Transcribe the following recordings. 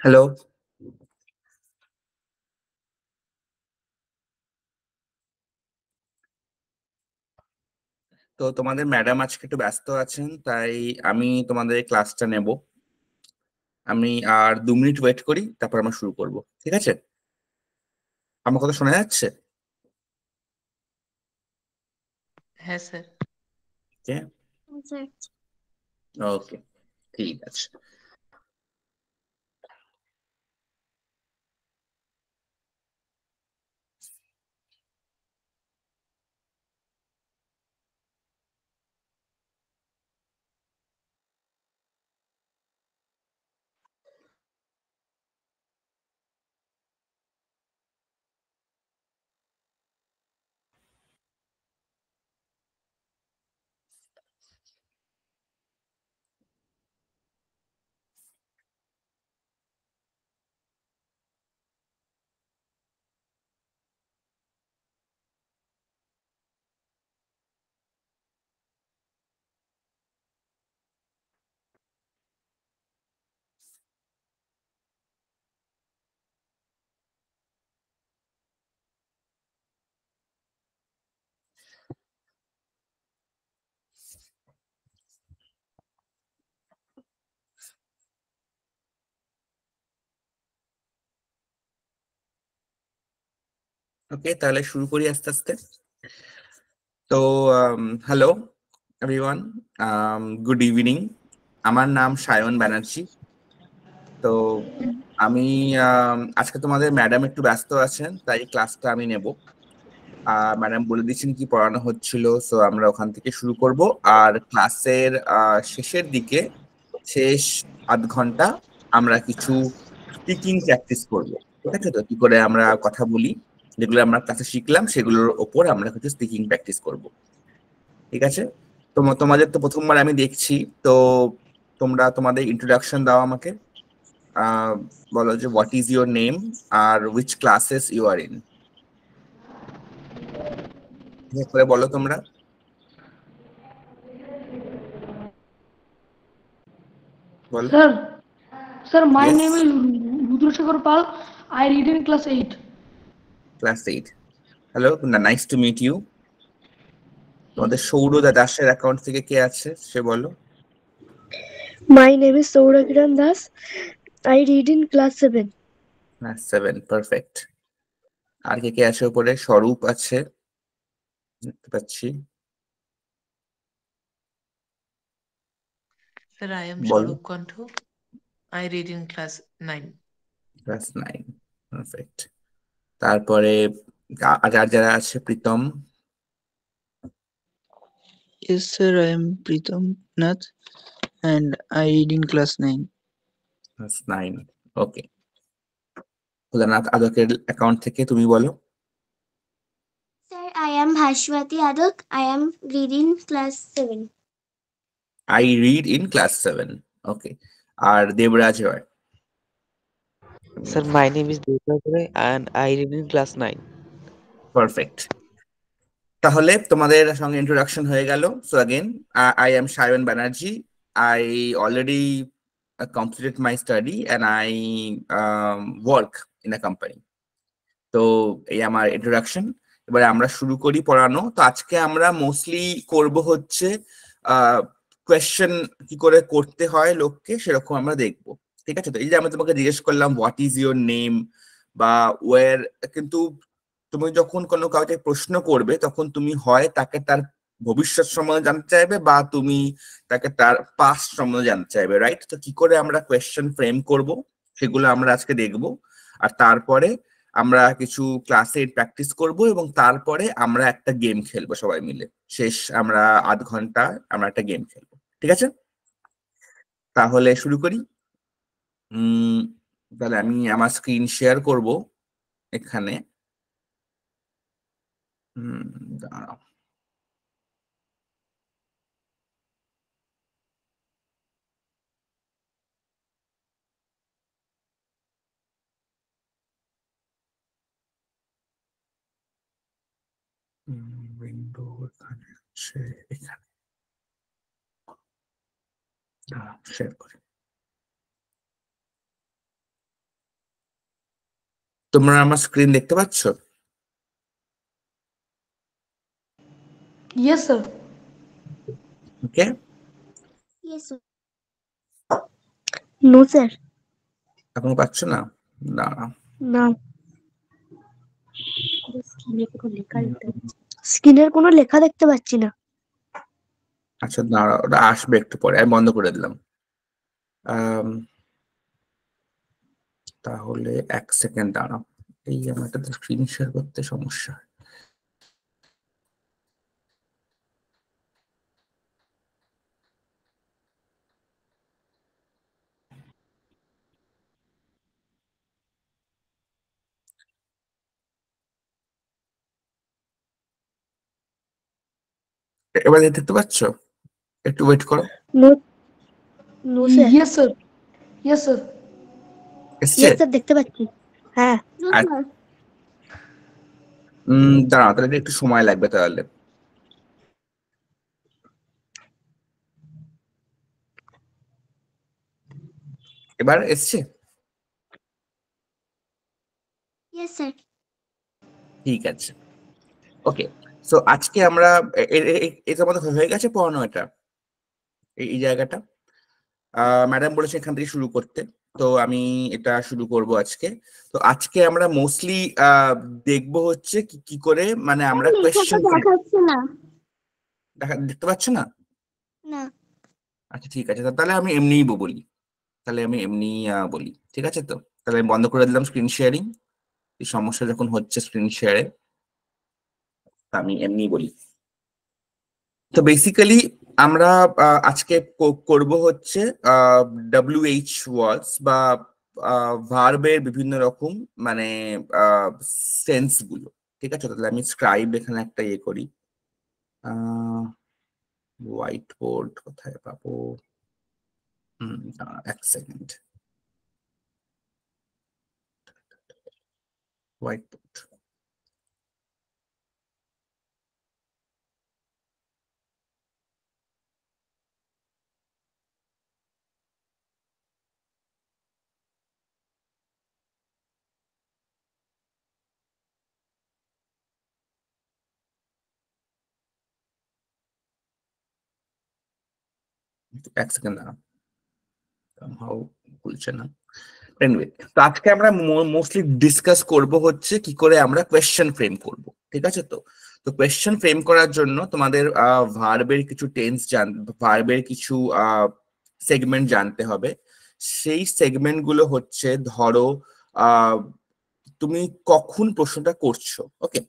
Hello. তো তোমাদের madam আজকে একটু ব্যস্ত আছেন, তাই আমি তোমাদের ক্লাসটা নেব। আমি আর 2 মিনিট ওয়েট করি, তারপর আমরা শুরু করব। ঠিক আছে? আমার কথা শোনা যাচ্ছে? হ্যাঁ স্যার। ওকে, ঠিক আছে। ওকে, তাহলে শুরু করি আস্তে আস্তে। তো হ্যালো এভরিওয়ান, গুড ইভিনিং। আমার নাম সায়ন ব্যানার্জি। তো আমি আজকে তোমাদের ম্যাডাম একটু ব্যস্ত আছেন, তাই ক্লাসটা আমি নেব। ম্যাডাম বলে দিয়েছেন কি পড়ানো হচ্ছিল, সো আমরা ওখান থেকে শুরু করব। আর ক্লাসের শেষের দিকে, শেষ আধ ঘন্টা, আমরা কিছু স্পিকিং প্র্যাকটিস করব। ঠিক আছে? তো কি করে আমরা কথা বলি, যেগুলো আমরা ক্লাসে শিখলাম সেগুলোর ওপর আমরা কিছু স্পিকিং প্র্যাকটিস করব। ঠিক আছে? তোমাদের তো প্রথমবার আমি দেখছি। তো তোমরা তোমাদের ইন্ট্রোডাকশন দাও আমাকে। আহ বলো যে হোয়াট ইজ ইউর নেম আর which classes you are in. করে বলো তোমরা। বলো। Sir, sir, my yes. name is Rudrasekhar Pal. I read in class 8. Class 8। Hello, nice to meet you. তোমাদের Yes. সৌর দাসের অ্যাকাউন্ট থেকে কে আছে সে বলো। My name is Saurakiran Das. I read in class 7. Class 7, perfect. আর কে কে আছে উপরে? স্বরূপ আছে, দেখতে পাচ্ছি। Sir, I am বলো। Swarup Kanthu. I read in class 9. Class 9, perfect. তারপরে আর যারা আছে, Pritam. Yes, sir, I am Pritam Nath and I read in class 9. Class 9, okay. Bholanath আদকের অ্যাকাউন্ট থেকে তুমি বলো। Sir, I am Bhashwati Adak. I am reading class 7. I read in class 7, okay. আর Debraj Roy. Sir, my name is Deepak Ray and I read in class 9. Perfect. তাহলে তোমাদের সঙ্গে introduction হয়ে গেল। So again, I am Sayan Banerjee. I already completed my study and I work in a company. তো এই আমার introduction. এবারে আমরা শুরু করি পড়ানো। তো আজকে আমরা মোস্টলি করব হচ্ছে কোয়েশ্চেন কি করে করতে হয় লোককে, সেরকম আমরা দেখব। ঠিক আছে? তো এই যে আমি তোমাকে জিজ্ঞেস করলাম হোয়াট ইজ ইউর নেম বা ওয়ার, কিন্তু তুমি যখন কোনো কাউকে প্রশ্ন করবে তখন তুমি হয় তাকে তার ভবিষ্যৎ সম্বন্ধে জানতে চাইবে, বা তুমি তাকে তার পাস্ট সম্বন্ধে জানতে চাইবে, রাইট? তো কি করে আমরা কোয়েশ্চেন ফ্রেম করব সেগুলো আমরা আজকে দেখব। আর তারপরে আমরা কিছু ক্লাসে প্র্যাকটিস করব এবং তারপরে আমরা একটা গেম খেলবো সবাই মিলে। শেষ আমরা আধ ঘন্টা আমরা একটা গেম খেলবো। ঠিক আছে? তাহলে শুরু করি। তাহলে আমি আমার স্ক্রিন শেয়ার করব এখানে। দাঁড়াও। উইন্ডো এখানে আছে, এখানে শেয়ার করি। তোমরা আমার স্ক্রিন দেখতে পাচ্ছ? Yes, sir. ওকে, Yes, sir. No, sir. এখনো পাচ্ছ না? দাঁড়াও। না। স্ক্রিনের কোনো লেখা দেখতে পাচ্ছি না। আচ্ছা দাঁড়াও, ওটা আসবে একটু পরে, আমি বন্ধ করে দিলাম। তাহলে 1 সেকেন্ড দাঁড়াও, এই আমার একটা স্ক্রিন শেয়ার করতে সমস্যা। এবার দেখতে পাচ্ছ? একটু ওয়েট করো। No, no, sir. Yes, sir. Yes, sir. এসছে? Yes, sir, দেখতে পাচ্ছি। হ্যাঁ। No, আর- sir. দাঁড়াও, তাহলে একটু সময় লাগবে তাহলে। এবার এসছে? Yes, sir. ঠিক আছে, ওকে। সো আজকে আমরা এটা আমাদের হয়ে গেছে পড়ানো, এটা এই জায়গাটা ম্যাডাম বলেছে এখান থেকে শুরু করতে, তো আমি এটা শুরু করব আজকে। তো আজকে আমরা মোস্টলি দেখবো হচ্ছে কি করে মানে আমরা কোয়েশ্চেন দেখাচ্ছে না। দেখতে পাচ্ছ না? না। আচ্ছা ঠিক আছে, তাহলে আমি এমনিই বলি, বলি, ঠিক আছে? তো তাহলে আমি বন্ধ করে দিলাম স্ক্রিন শেয়ারিং। এই সমস্যা যখন হচ্ছে স্ক্রিন শেয়ারে, আমি এমনি বলি। তো বেসিক্যালি আমরা আজকে করব হচ্ছে WH ওয়ার্ডস বা ভার্বের বিভিন্ন রকম মানে সেন্স গুলো, ঠিক আছে? তাহলে আমি স্ক্রাইব এখানে একটা ইয়ে করি। হোয়াইট বোর্ড কোথায় পাবো? 1 সেকেন্ড। হোয়াইট বোর্ড, এক সেকেন্ড দাঁড়াও, খুলছে না। এনিওয়ে, তো আজকে আমরা মোস্টলি ডিসকাস করব হচ্ছে কি করে আমরা কোয়েশ্চেন ফ্রেম করব, ঠিক আছে? তো তো কোয়েশ্চেন ফ্রেম করার জন্য তোমাদের ভার্বের কিছু ভার্বের কিছু সেগমেন্ট জানতে হবে। সেই সেগমেন্ট গুলো হচ্ছে, ধরো তুমি কখন প্রশ্নটা করছো, okay?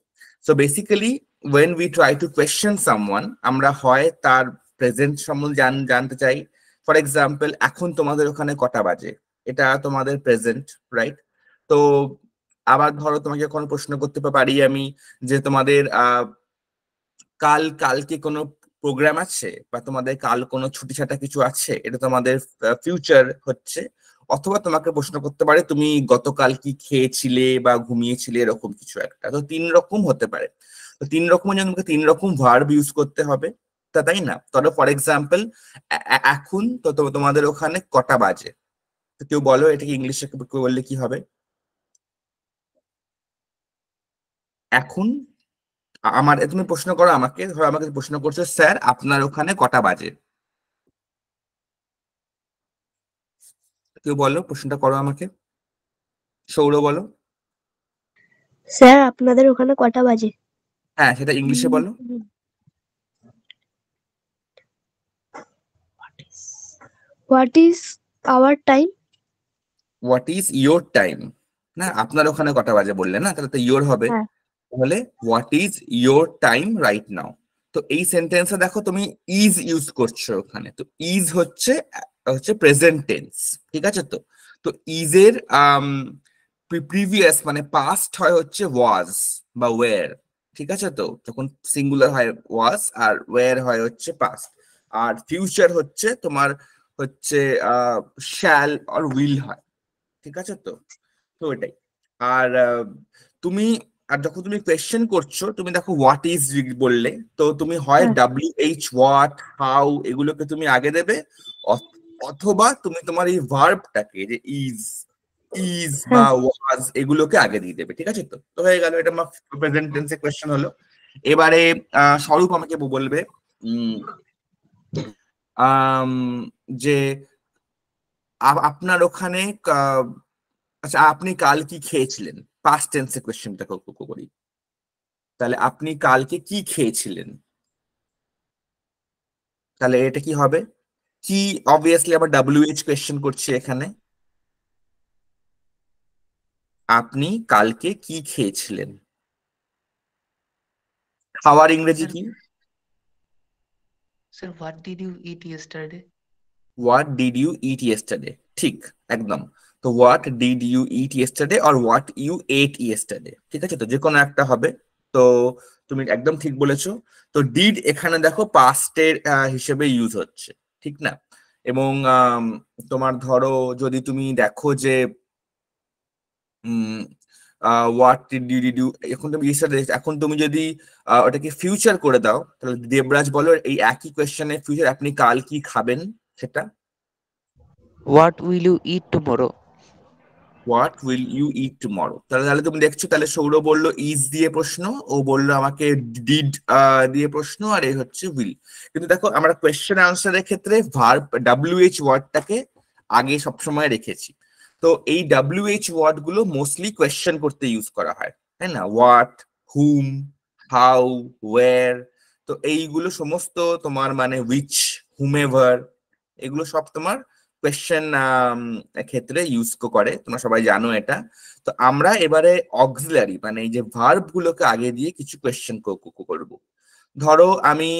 So basically when we try to question someone, আমরা হয় তার প্রেজেন্ট সম্বন্ধে জানতে চাই। ফর এক্সাম্পল, এখন তোমাদের ওখানে কটা বাজে, এটা তোমাদের প্রেজেন্ট, রাইট? তো আবার ধরো তোমাকে কোনো প্রশ্ন করতে পারি আমি যে তোমাদের কালকে কোনো প্রোগ্রাম আছে, বা তোমাদের কাল কোনো ছুটি ছাটা কিছু আছে, এটা তোমাদের ফিউচার হচ্ছে। অথবা তোমাকে প্রশ্ন করতে পারে তুমি গতকাল কি খেয়েছিলে বা ঘুমিয়েছিলে, এরকম কিছু একটা। তো 3 রকম হতে পারে। তো 3 রকমের জন্য তোমাকে 3 রকম ভার্ব ইউজ করতে হবে, তাই না? ধরো ফর এক্সাম্পল, এখন তো তোমাদের ওখানে কটা বাজে, তো কেউ বলো এটাকে ইংলিশে বললে কি হবে? এখন তুমি প্রশ্ন করো আমাকে, ধরো আমাকে প্রশ্ন করছো, স্যার আপনার ওখানে কটা বাজে? কেউ বলো, প্রশ্নটা করো আমাকে। সৌর বলো। স্যার আপনাদের ওখানে কটা বাজে? হ্যাঁ, সেটা ইংলিশে বলো। What is our time? What is your time? না, আপনার ওখানে কটা বাজে বললে না, তাহলে তো ইয়োর হবে। হ্যাঁ। তাহলে what is your time right now. তো এই সেন্টেন্সে দেখো তুমি ইজ ইউজ করছো ওখানে। তো ইজ হচ্ছে প্রেজেন্ট টেন্স, ঠিক আছে? তো তো ইজের প্রিভিয়াস মানে পাস্ট হয় হচ্ছে ওয়াজ বা ওয়ার, ঠিক আছে? তো যখন সিঙ্গুলার হয় ওয়াজ, আর ওয়ার হয় হচ্ছে পাস্ট, আর ফিউচার হচ্ছে তোমার হচ্ছে শ্যাল আর উইল হয়। ঠিক আছে? তো তো এটাই। আর তুমি যখন তুমি কোয়েশ্চেন করছো, তুমি দেখো হোয়াট ইজ বললে, তো তুমি হয় হ্যাঁ। WH, হোয়াট, হাউ এগুলোকে তুমি আগে দেবে, অথবা তুমি তোমার এই ভার্বটাকে যে ইজ বা হ্যাঁ। ওয়াজ এগুলোকে আগে দিয়ে দেবে। ঠিক আছে? তো তো হয়ে গেল, এটা আমার প্রেজেন্ট টেন্সে কোয়েশ্চেন হলো। এবারে স্বরূপ আমাকে বলবে যে আপনার ওখানে আচ্ছা, আপনি কাল কি খেয়েছিলেন, পাস্ট টেন্সে কোয়েশ্চেনটা করি। তাহলে আপনি কালকে কি খেয়েছিলেন, তাহলে এটা কি হবে? কি, অবভিয়াসলি আবার WH কোয়েশ্চেন করছি এখানে। আপনি কালকে কি খেয়েছিলেন, খাওয়ার ইংরেজি Sir, কি? sir, what did you eat yesterday? What did you eat yesterday, ঠিক, একদম। তো what did you eat yesterday আর হোয়াট ইউ এট ইয়েস্টারডে, ঠিক আছে? তো যে কোনো একটা হবে। তো তুমি একদম ঠিক বলেছো। তো ডিড এখানে দেখো পাস্টের হিসেবে ইউজ হচ্ছে, ঠিক না? এবং তোমার ধরো যদি তুমি দেখো যে হোয়াট ডিড ইউ, এখন তুমি এখন তুমি যদি ওটাকে ফিউচার করে দাও, তাহলে দেবরাজ বলো এই একই কোয়েশ্চেনের ফিউচার, আপনি কাল কি খাবেন সেটা। What will you eat tomorrow? What will you eat tomorrow. তাহলে তাহলে তুমি দেখছো, তাহলে সৌরভ বললো ইজ দিয়ে প্রশ্ন, ও বললো আমাকে ডিড দিয়ে প্রশ্ন, আর এই হচ্ছে উইল। কিন্তু দেখো আমরা কোয়েশ্চেন আনসারের ক্ষেত্রে ভার্ব WH ওয়ার্ডটাকে আগে সবসময় রেখেছি। তো এই WH ওয়ার্ড গুলো মোস্টলি কোয়েশ্চেন করতে ইউজ করা হয়, তাই না? What, whom, how, where. তো এইগুলো সমস্ত তোমার মানে উইচ, হুমেভার, এগুলো সব তোমার কোয়েশ্চেন ক্ষেত্রে ইউজ করে, তোমরা সবাই জানো এটা। তো আমরা এবারে অক্সিলারি মানে এই যে ভার্ব গুলোকে আগে দিয়ে কিছু কোয়েশ্চেন করব। ধরো আমি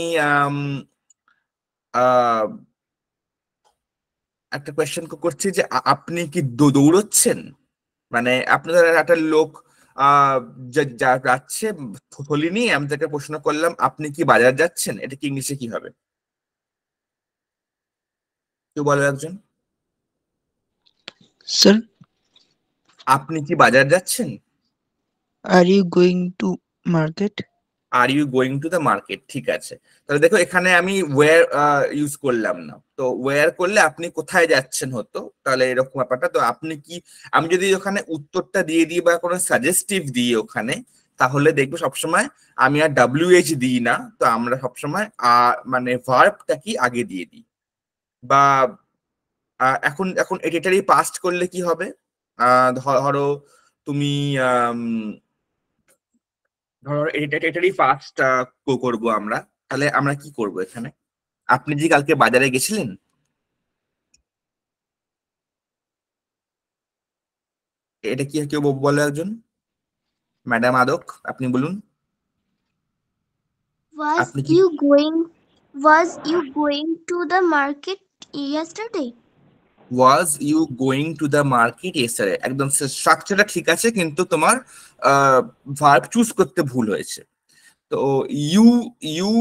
একটা কোয়েশ্চেন করছি যে আপনি কি দৌড়চ্ছেন, মানে আপনাদের একটা লোক যাচ্ছে থলি নিয়ে, আমি তাকে প্রশ্ন করলাম আপনি কি বাজার যাচ্ছেন, এটা কি ইংলিশে কি হবে? কেউ বলো একজন। Sir, আপনি কি বাজার যাচ্ছেন? are you going to market? Are you going to the market, ঠিক আছে। তাহলে দেখো এখানে আমি ওয়্যার ইউজ করলাম না, তো ওয়্যার করলে আপনি কোথায় যাচ্ছেন হতো, তাহলে এরকম ব্যাপারটা। তো আপনি কি, আমি যদি ওখানে উত্তরটা দিয়ে দিই বা কোনো সাজেস্টিভ দিই ওখানে, তাহলে দেখবো সবসময় আমি আর WH দিই না, তো আমরা সবসময় মানে ভার্বটা কি আগে দিয়ে দিই। বা এখন এখন এটারই পাস্ট করলে কি হবে? ধরো তুমি ধরো এটারই ফার্স্ট করবো আমরা, তাহলে আমরা কি করব এখানে? আপনি যে কালকে বাজারে গেছিলেন, এটা কি কেউ বলে একজন? ম্যাডাম আদক, আপনি বলুন। Was আপনি কি you going was you going to the market yesterday? Was you going to the market yesterday, একদম স্ট্রাকচারটা ঠিক আছে, কিন্তু তোমার ভার্ব চুজ করতে ভুল হয়েছে। তো ইউ ইউ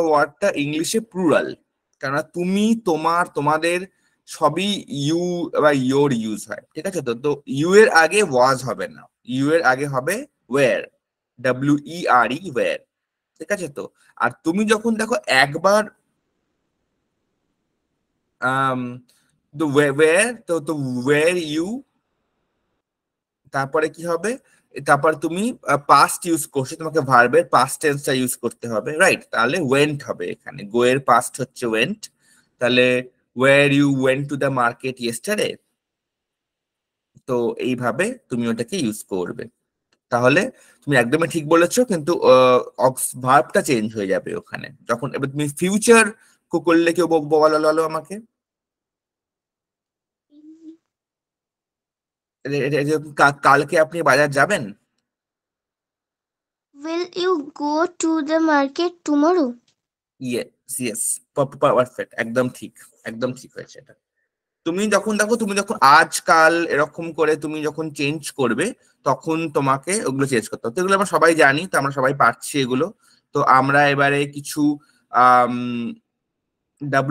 ওয়ার্ডটা ইংলিশে প্লুরাল, কেননা তুমি, তোমার, তোমাদের সবই ইউ বা ইয়োর ইউজ হয়, ঠিক আছে? তো তো ইউ এর আগে ওয়াজ হবে না, ইউ এর আগে হবে ওয়্যার, WERE, ওয়্যার, ঠিক আছে? তো আর তুমি যখন দেখো একবার তো ওয়্যার, তো তো ওয়্যার ইউ, তারপরে কি হবে? তারপর তুমি পাস্ট ইউজ করছো, তোমাকে ভার্বের পাস্ট টেন্সটা ইউজ করতে হবে, রাইট? তাহলে ওয়েন্ট হবে এখানে, গো এর পাস্ট হচ্ছে ওয়েন্ট। তাহলে were you went to the market yesterday, তো এইভাবে তুমি ওটাকে ইউজ করবে। তাহলে তুমি একদমই ঠিক বলেছো, কিন্তু ভার্বটা চেঞ্জ হয়ে যাবে ওখানে যখন, এবার তুমি ফিউচার করলে কেউ বলো আমাকে। কালকে আপনি বাজার যাবেন? Will you go to the market tomorrow? Yes yes, perfect, একদম ঠিক, একদম ঠিক হয়েছে এটা। তুমি যখন দেখো, তুমি যখন আজকাল এরকম করে তুমি যখন চেঞ্জ করবে, তখন তোমাকে ওগুলো চেঞ্জ করতে হবে। তো এগুলো আমরা সবাই জানি, তো আমরা সবাই পারছি এগুলো। তো আমরা এবারে কিছু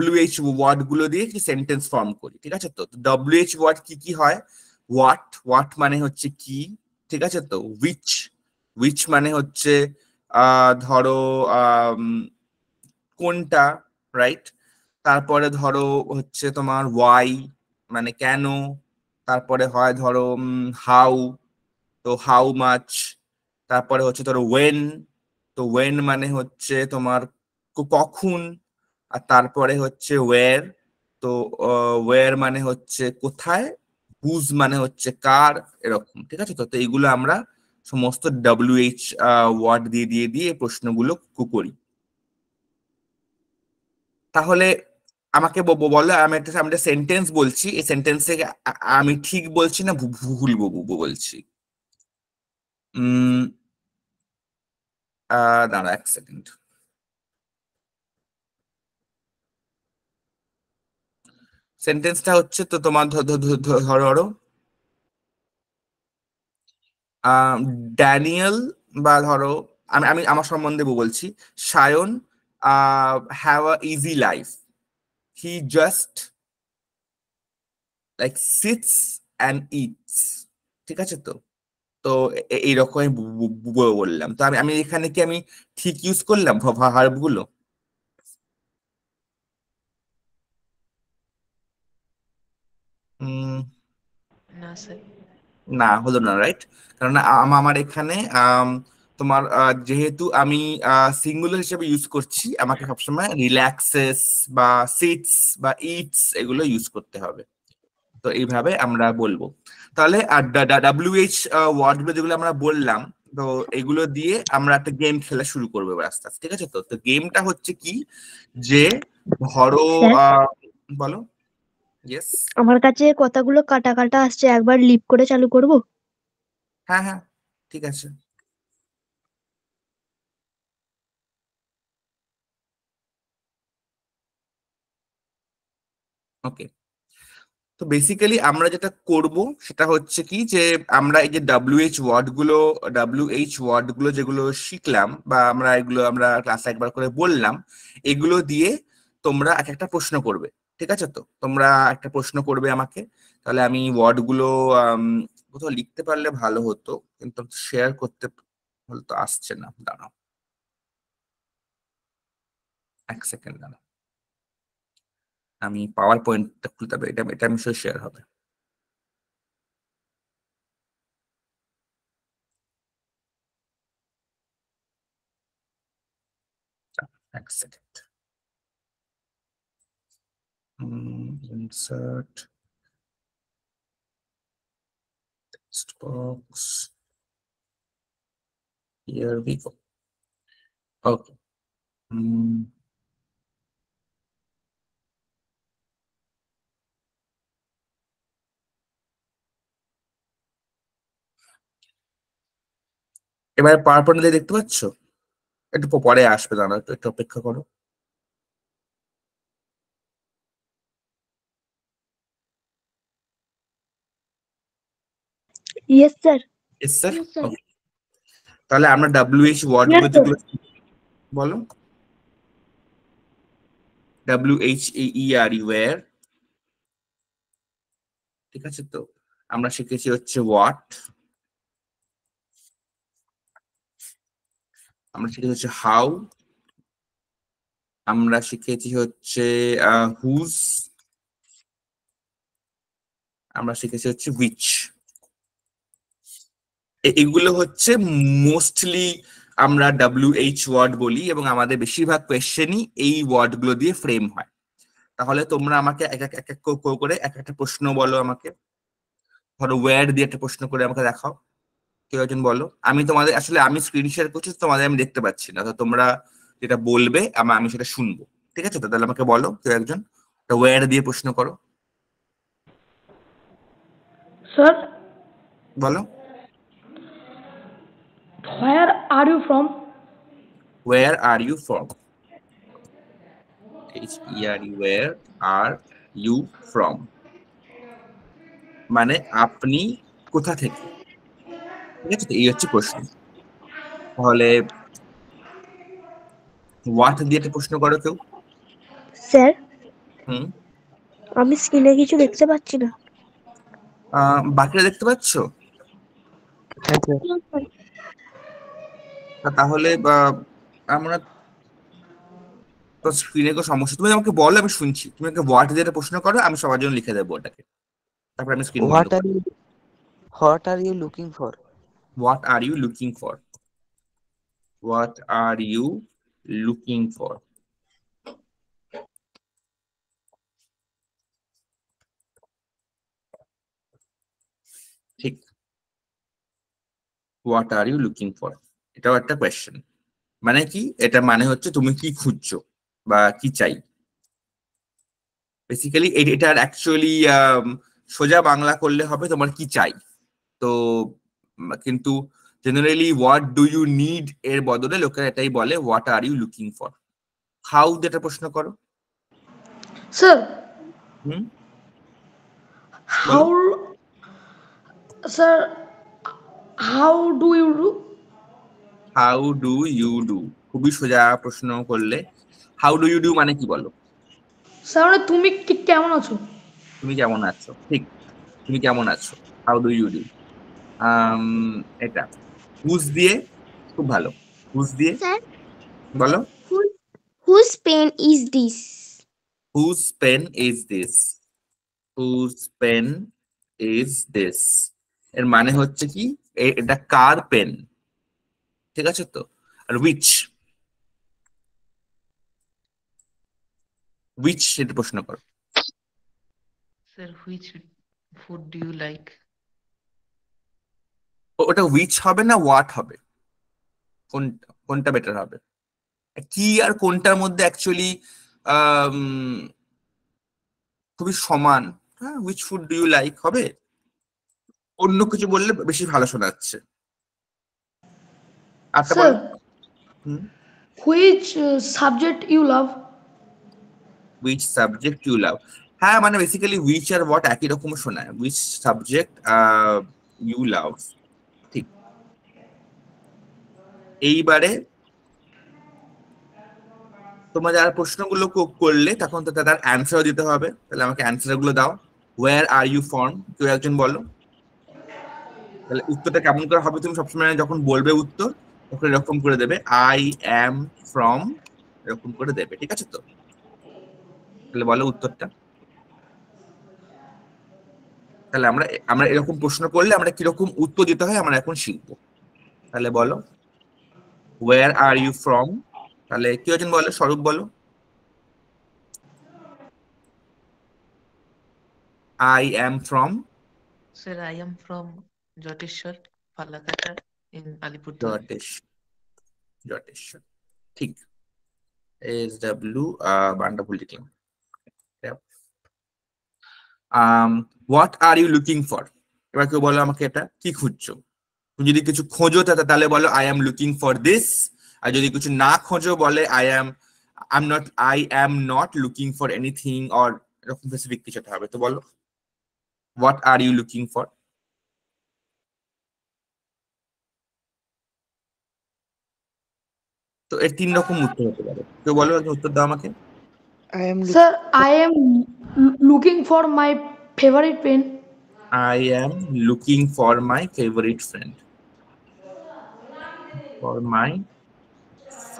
WH ওয়ার্ড গুলো দিয়ে কি সেন্টেন্স ফর্ম করি, ঠিক আছে? তো WH ওয়ার্ড কি কি হয়? ওয়াট মানে হচ্ছে কি, ঠিক আছে? তো উইচ মানে হচ্ছে ধরো কোনটা, রাইট? তারপরে ধরো হচ্ছে তোমার ওয়াই মানে কেন, তারপরে হয় ধরো হাউ, তো হাউ মাচ, তারপরে হচ্ছে ধরো ওয়েন, তো ওয়েন মানে হচ্ছে তোমার কখন, আর তারপরে হচ্ছে ওয়ের, তো ওয়ের মানে হচ্ছে কোথায়, হুজ মানে হচ্ছে কার, এরকম, ঠিক আছে? তো তো এইগুলো আমরা সমস্ত WH ওয়ার্ড দিয়ে দিয়ে দিয়ে এই প্রশ্নগুলো করি। তাহলে আমাকে বলো, আমি একটা সেন্টেন্স বলছি, এই সেন্টেন্সে আমি ঠিক বলছি না ভুল বলছি? উম দাঁড়া এক সেকেন্ড। সেন্টেন্সটা হচ্ছে, তো তোমার ধরো ড্যানিয়েল, বা ধরো আমি আমি আমার সম্বন্ধে বলছি, Sayan have a easy life, he just like sits and eats, ঠিক আছে? তো তো এইরকমই বললাম। তো আমি আমি এখানে কি আমি ঠিক ইউজ করলাম ভার্ব গুলো? উম না স্যার। না, হলো না, রাইট? কারণ আমার এখানে তোমার যেহেতু আমি সিঙ্গুলার হিসেবে ইউজ করছি, আমাকে সবসময় রিল্যাক্সেস বা সিটস বা ইটস এগুলো ইউজ করতে হবে। তো এইভাবে আমরা বলবো। তাহলে আর WH ওয়ার্ড গুলো যেগুলো আমরা বললাম, তো এগুলো দিয়ে আমরা একটা গেম খেলা শুরু করবো এবার আস্তে আস্তে, ঠিক আছে? তো তো গেমটা হচ্ছে কি, যে ধরো স্যার? বলো। ইয়েস। আমার কাছে কথাগুলো কাটা কাটা আসছে, একবার লিপ করে চালু করব? হ্যাঁ হ্যাঁ, ঠিক আছে। ওকে। তো বেসিক্যালি আমরা যেটা করব সেটা হচ্ছে কি, যে আমরা এই যে WH ওয়ার্ড গুলো যেগুলো শিখলাম, বা আমরা এগুলো আমরা ক্লাসে একবার করে বললাম, এগুলো দিয়ে তোমরা এক একটা প্রশ্ন করবে, ঠিক আছে? তো তোমরা একটা প্রশ্ন করবে আমাকে। তাহলে আমি ওয়ার্ড গুলো কোথাও লিখতে পারলে ভালো হতো, কিন্তু শেয়ার করতে হলে তো আসছে না। দাঁড়াও এক সেকেন্ড, দাঁড়াও, আমি পাওয়ার পয়েন্টটা খুলতে হবে, এটা এটা আমি শেয়ার হবে। এক second. Insert text box. Here we go. Okay. এবারে পাওয়ার পয়েন্ট দেখতে পাচ্ছ? একটু পরে আসবে, দাঁড়াও, একটু একটু অপেক্ষা করো। Yes sir. Yes, sir? Okay. তাহলে আমরা WH ওয়ার্ড Yes, গুলো sir. যেগুলো, বলো। WHERE, ওয়্যার, ঠিক আছে? তো আমরা শিখেছি হচ্ছে হোয়াট, আমরা শিখেছি হচ্ছে হাউ, আমরা শিখেছি হচ্ছে হুজ, আমরা শিখেছি হচ্ছে উইচ। এগুলো হচ্ছে মোস্টলি আমরা WH ওয়ার্ড বলি, এবং আমাদের বেশিরভাগ কোয়েশ্চেনই এই ওয়ার্ড গুলো দিয়ে ফ্রেম হয়। তাহলে তোমরা আমাকে এক এক এক এক করে এক একটা প্রশ্ন বলো আমাকে। ধরো ওয়্যার দিয়ে একটা প্রশ্ন করে আমাকে দেখাও, কেউ একজন বলো। আমি তোমাদের আসলে আমি স্ক্রিন শেয়ার করছি, তোমাদের আমি দেখতে পাচ্ছি না, তো তোমরা যেটা বলবে আমি সেটা শুনবো, ঠিক আছে? তো তাহলে আমাকে বলো কেউ একজন ওয়্যার দিয়ে প্রশ্ন করো, Sir, বলো। where are you from? Where are you from? HERE, where are you from? মানে আপনি কোথা থেকে, ঠিক আছে? তো এই হচ্ছে প্রশ্ন। তাহলে হোয়াট দিয়ে একটা প্রশ্ন করো কেউ। স্যার হুম, আমি স্ক্রিনে কিছু দেখতে পাচ্ছি না। বাকিরা দেখতে পাচ্ছ? হ্যাঁ স্যার। তাহলে আমরা তো স্ক্রিনে কোনো সমস্যা, তুমি আমাকে বলো, আমি শুনছি। তুমি আমাকে হোয়াট দিয়ে একটা প্রশ্ন করো, আমি সবার জন্য লিখে দেবো ওটাকে, তারপর আমি স্ক্রিন বন্ধ What are করি। you what are you looking for? What are you looking for? What are you looking for? ঠিক, what are you looking for এটাও একটা কোয়েশ্চেন। মানে কি, এটা মানে হচ্ছে তুমি কি খুঁজছো বা কি চাই। বেসিক্যালি এটার অ্যাকচুয়ালি সোজা বাংলা করলে হবে তোমার কি চাই। তো কিন্তু generally what do you need এর বদলে লোকেরা এটাই বলে what are you looking for. How যেটা প্রশ্ন করো। Sir, hmm, how, sir, how do you do? How do you do, খুবই সোজা প্রশ্ন করলে। হাউ ডু ইউ ডু মানে কি বলো? Sir, মানে তুমি কেমন আছো? তুমি কেমন আছো, ঠিক, তুমি কেমন আছো, হাউ ডু ইউ ডু। এটা হুজ দিয়ে, খুব ভালো। হুজ দিয়ে Sir, বলো। whose pen is this? Whose pen is this. Whose pen is this এর মানে হচ্ছে কি, এটা কার পেন, ঠিক আছে তো? আর উইচ, উইচ সেটা প্রশ্ন করো। Sir, which food do you like? ওটা উইচ হবে না হোয়াট হবে? কোনটা কোনটা বেটার হবে? কি আর কোনটার মধ্যে অ্যাকচুয়ালি খুবই সমান। হ্যাঁ, which food do you like হবে, অন্য কিছু বললে বেশি ভালো শোনাচ্ছে। আচ্ছা বলো। Sir, hmm, which subject you love? Which subject you love. হ্যাঁ, মানে বেসিক্যালি উইচ আর হোয়াট একই রকম শোনায়। উইচ সাবজেক্ট ইউ লাভ, ঠিক। এইবারে তোমরা যারা প্রশ্নগুলো করলে তখন তো তার অ্যান্সারও দিতে হবে। তাহলে আমাকে অ্যান্সার গুলো দাও। ওয়্যার আর ইউ ফ্রম, কেউ একজন বলো। তাহলে উত্তরটা কেমন করে হবে, তুমি সবসময় যখন বলবে উত্তর তখন এরকম করে দেবে, আই অ্যাম ফ্রম, এরকম করে দেবে, ঠিক আছে তো? তাহলে বলো উত্তরটা। তাহলে আমরা আমরা এরকম প্রশ্ন করলে আমরা কিরকম উত্তর দিতে হয় আমরা এখন শিখবো। তাহলে বলো, ওয়্যার আর ইউ ফ্রম। তাহলে কেউ একজন বলো, স্বরূপ বলো। I am from Sir, I am from Joteshwar, Falakata in Alipurduar. জটেশ, জটেশ্বর, ঠিক। SW বান্ডাফুল লিখলাম। What are you looking for. এবার কেউ বলো আমাকে এটা কি খুঁজছো। তুমি যদি কিছু খোঁজো তাহলে বলো I am looking for this. আর যদি কিছু না খোঁজো বলে I am not looking for anything, or এরকম স্পেসিফিক কিছু একটা হবে। তো বলো what are you looking for. তো এর 3 রকম উত্তর হতে পারে। কেউ বলো, একজন উত্তর দাও আমাকে। I am Sir, I am looking for my favorite pen. I am looking for my favorite friend. For my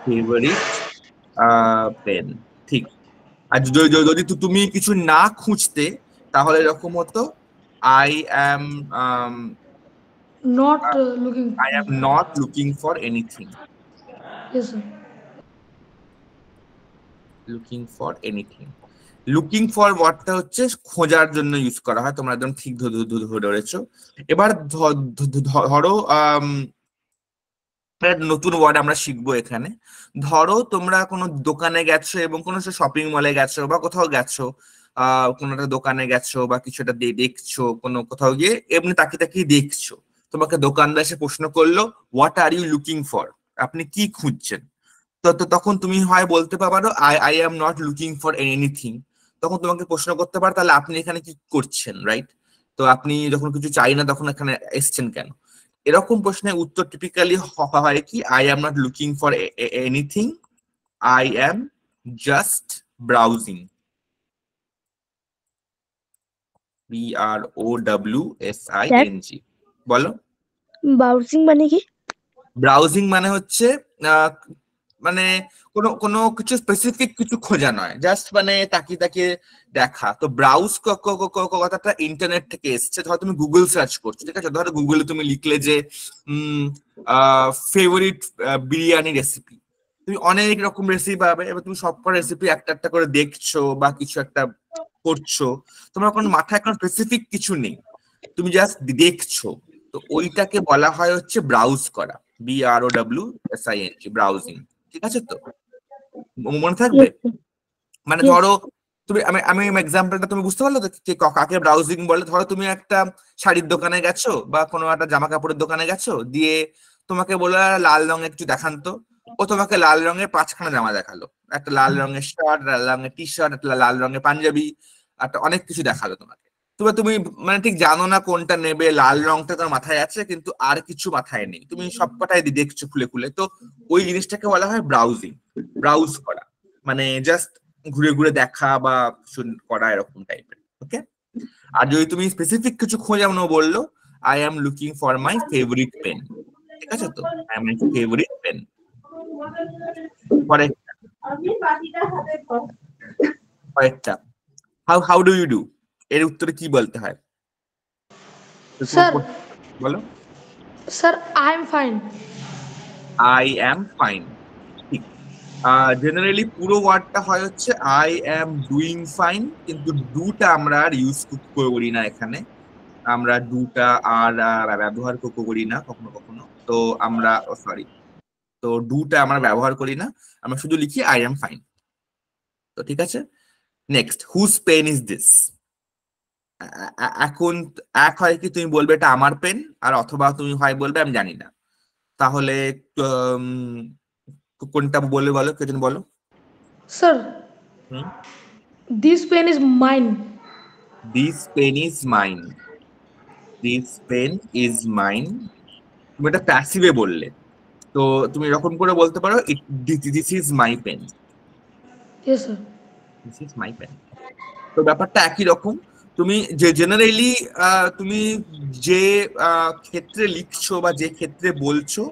favorite pen, ঠিক। আর যদি তুমি কিছু না খুঁজতে তাহলে এরকম হতো, I am Not looking. I am not looking for anything. Yes, sir. Looking for anything. Looking for ওয়ার্ডটা হচ্ছে খোঁজার জন্য ইউজ করা হয়। তোমরা একদম ঠিক ধরেছো। এবার ধরো নতুন ওয়ার্ড আমরা শিখবো এখানে। ধরো তোমরা কোনো দোকানে গেছো এবং কোনো শপিং মলে গেছো বা কোথাও গেছো, কোনো একটা দোকানে গেছো বা কিছু একটা দেখছো, কোনো কোথাও গিয়ে এমনি তাকিয়ে দেখছো। তোমাকে দোকানদার এসে প্রশ্ন করলো what are you looking for, আপনি কি খুঁজছেন। তো তখন তুমি হয় বলতে পারো I am not looking for anything. তখন তোমাকে প্রশ্ন করতে পারো তাহলে আপনি এখানে কি করছেন, রাইট? তো আপনি যখন কিছু চাই না তখন এখানে এসছেন কেন? এরকম প্রশ্নের উত্তর টিপিক্যালি হয় কি, I am not looking for anything, I am just browsing. BROWSING। বলো। ব্রাউজিং মানে কি? ব্রাউজিং মানে হচ্ছে মানে কোনো কোনো কিছু স্পেসিফিক কিছু খোঁজা নয়, জাস্ট মানে তাকিয়ে তাকিয়ে দেখা। তো ব্রাউজ কথাটা ইন্টারনেট থেকে এসছে। ধরো তুমি গুগল সার্চ করছো, ঠিক আছে, ধরো গুগলে তুমি লিখলে যে ফেভারিট বিরিয়ানি রেসিপি, তুমি অনেক রকম রেসিপি পাবে। এবার তুমি সবকটা রেসিপি একটা একটা করে দেখছো বা কিছু একটা করছো, তোমার কোনো মাথায় কোনো স্পেসিফিক কিছু নেই, তুমি জাস্ট দেখছো। তো ওইটাকে বলা হয় হচ্ছে ব্রাউজ করা, BROWSING, ব্রাউজিং। ঠিক আছে? তো মনে থাকবে। Yes, sir. মানে Yes. ধরো তুমি, আমি এক্সাম্পলটা তুমি বুঝতে পারলে তো কাকে ব্রাউজিং বলে? ধরো তুমি একটা শাড়ির দোকানে গেছো বা কোনো একটা জামা কাপড়ের দোকানে গেছো, দিয়ে তোমাকে বললো লাল রঙের কিছু দেখান তো। ও তোমাকে লাল রঙের 5খানা জামা দেখালো, একটা লাল রঙের শার্ট, লাল রঙের টি শার্ট, একটা লাল রঙের পাঞ্জাবি, একটা অনেক কিছু দেখালো তোমাকে। তুমি মানে ঠিক জানো না কোনটা নেবে, লাল রংটা তোমার মাথায় আছে কিন্তু আর কিছু মাথায় নেই, তুমি সবকটাই দেখছো খুলে খুলে। তো ওই জিনিসটাকে বলা হয় ব্রাউজিং, ব্রাউজ করা, মানে জাস্ট ঘুরে ঘুরে দেখা বা করা, এরকম টাইপের। ওকে। আর যদি তুমি স্পেসিফিক কিছু খোঁজানো বললো, I am looking for my favourite pen. ঠিক আছে? তো I am my favourite pen. পরেরটা, হাউ ডু ইউ ডু, এর উত্তরে কি বলতে হয়? Sir, বলো। sir, I'm fine. I am fine. ঠিক। জেনারেলি পুরো ওয়ার্ডটা হয় হচ্ছে আই এম ডুইং ফাইন, কিন্তু ডুটা আমরা আর ইউজ করি না এখানে, আমরা ডুটা আর ব্যবহার করি না কখনো কখনো। তো আমরা সরি, তো ডুটা আমরা ব্যবহার করি না, আমরা শুধু লিখি আই এম ফাইন। তো ঠিক আছে। Next, whose pen is this. এখন এক হয় কি তুমি বলবে এটা আমার পেন, আর অথবা তুমি হয় বলবে আমি জানি না। তাহলে কোনটা বলবে বলো, কেজন বলো। Sir, hmm. this pen is mine. This pen is mine, this pen is mine. তুমি এটা প্যাসিভে বললে, তো তুমি এরকম করে বলতে পারো this is my pen, Yes, sir. This is my pen. তো ব্যাপারটা একই রকম। তুমি যে জেনারেলি তুমি যে ক্ষেত্রে লিখছো বা যে ক্ষেত্রে বলছো,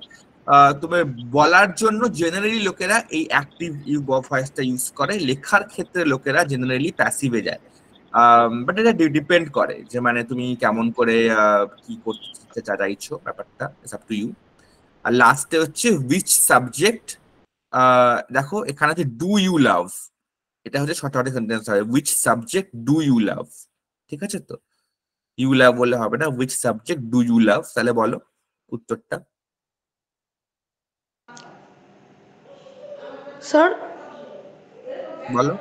তুমি বলার জন্য জেনারেলি লোকেরা এই অ্যাক্টিভ ভয়েসটা ইউজ করে, লেখার ক্ষেত্রে লোকেরা জেনারেলি প্যাসিভে যায়। বাট এটা ডিপেন্ড করে যে মানে তুমি কেমন করে কি করতে চাইছো, ব্যাপারটা ইটস আপ টু ইউ। আর লাস্টে হচ্ছে হুইচ সাবজেক্ট। দেখো এখানে হচ্ছে ডু ইউ লাভ, এটা হচ্ছে শর্ট সেন্টেন্স হবে, which subject do you love. ঠিক আছে? তো ইউ লাভ বললে হবে না, which subject do you love. তাহলে বলো উত্তরটা। Sir, বলো।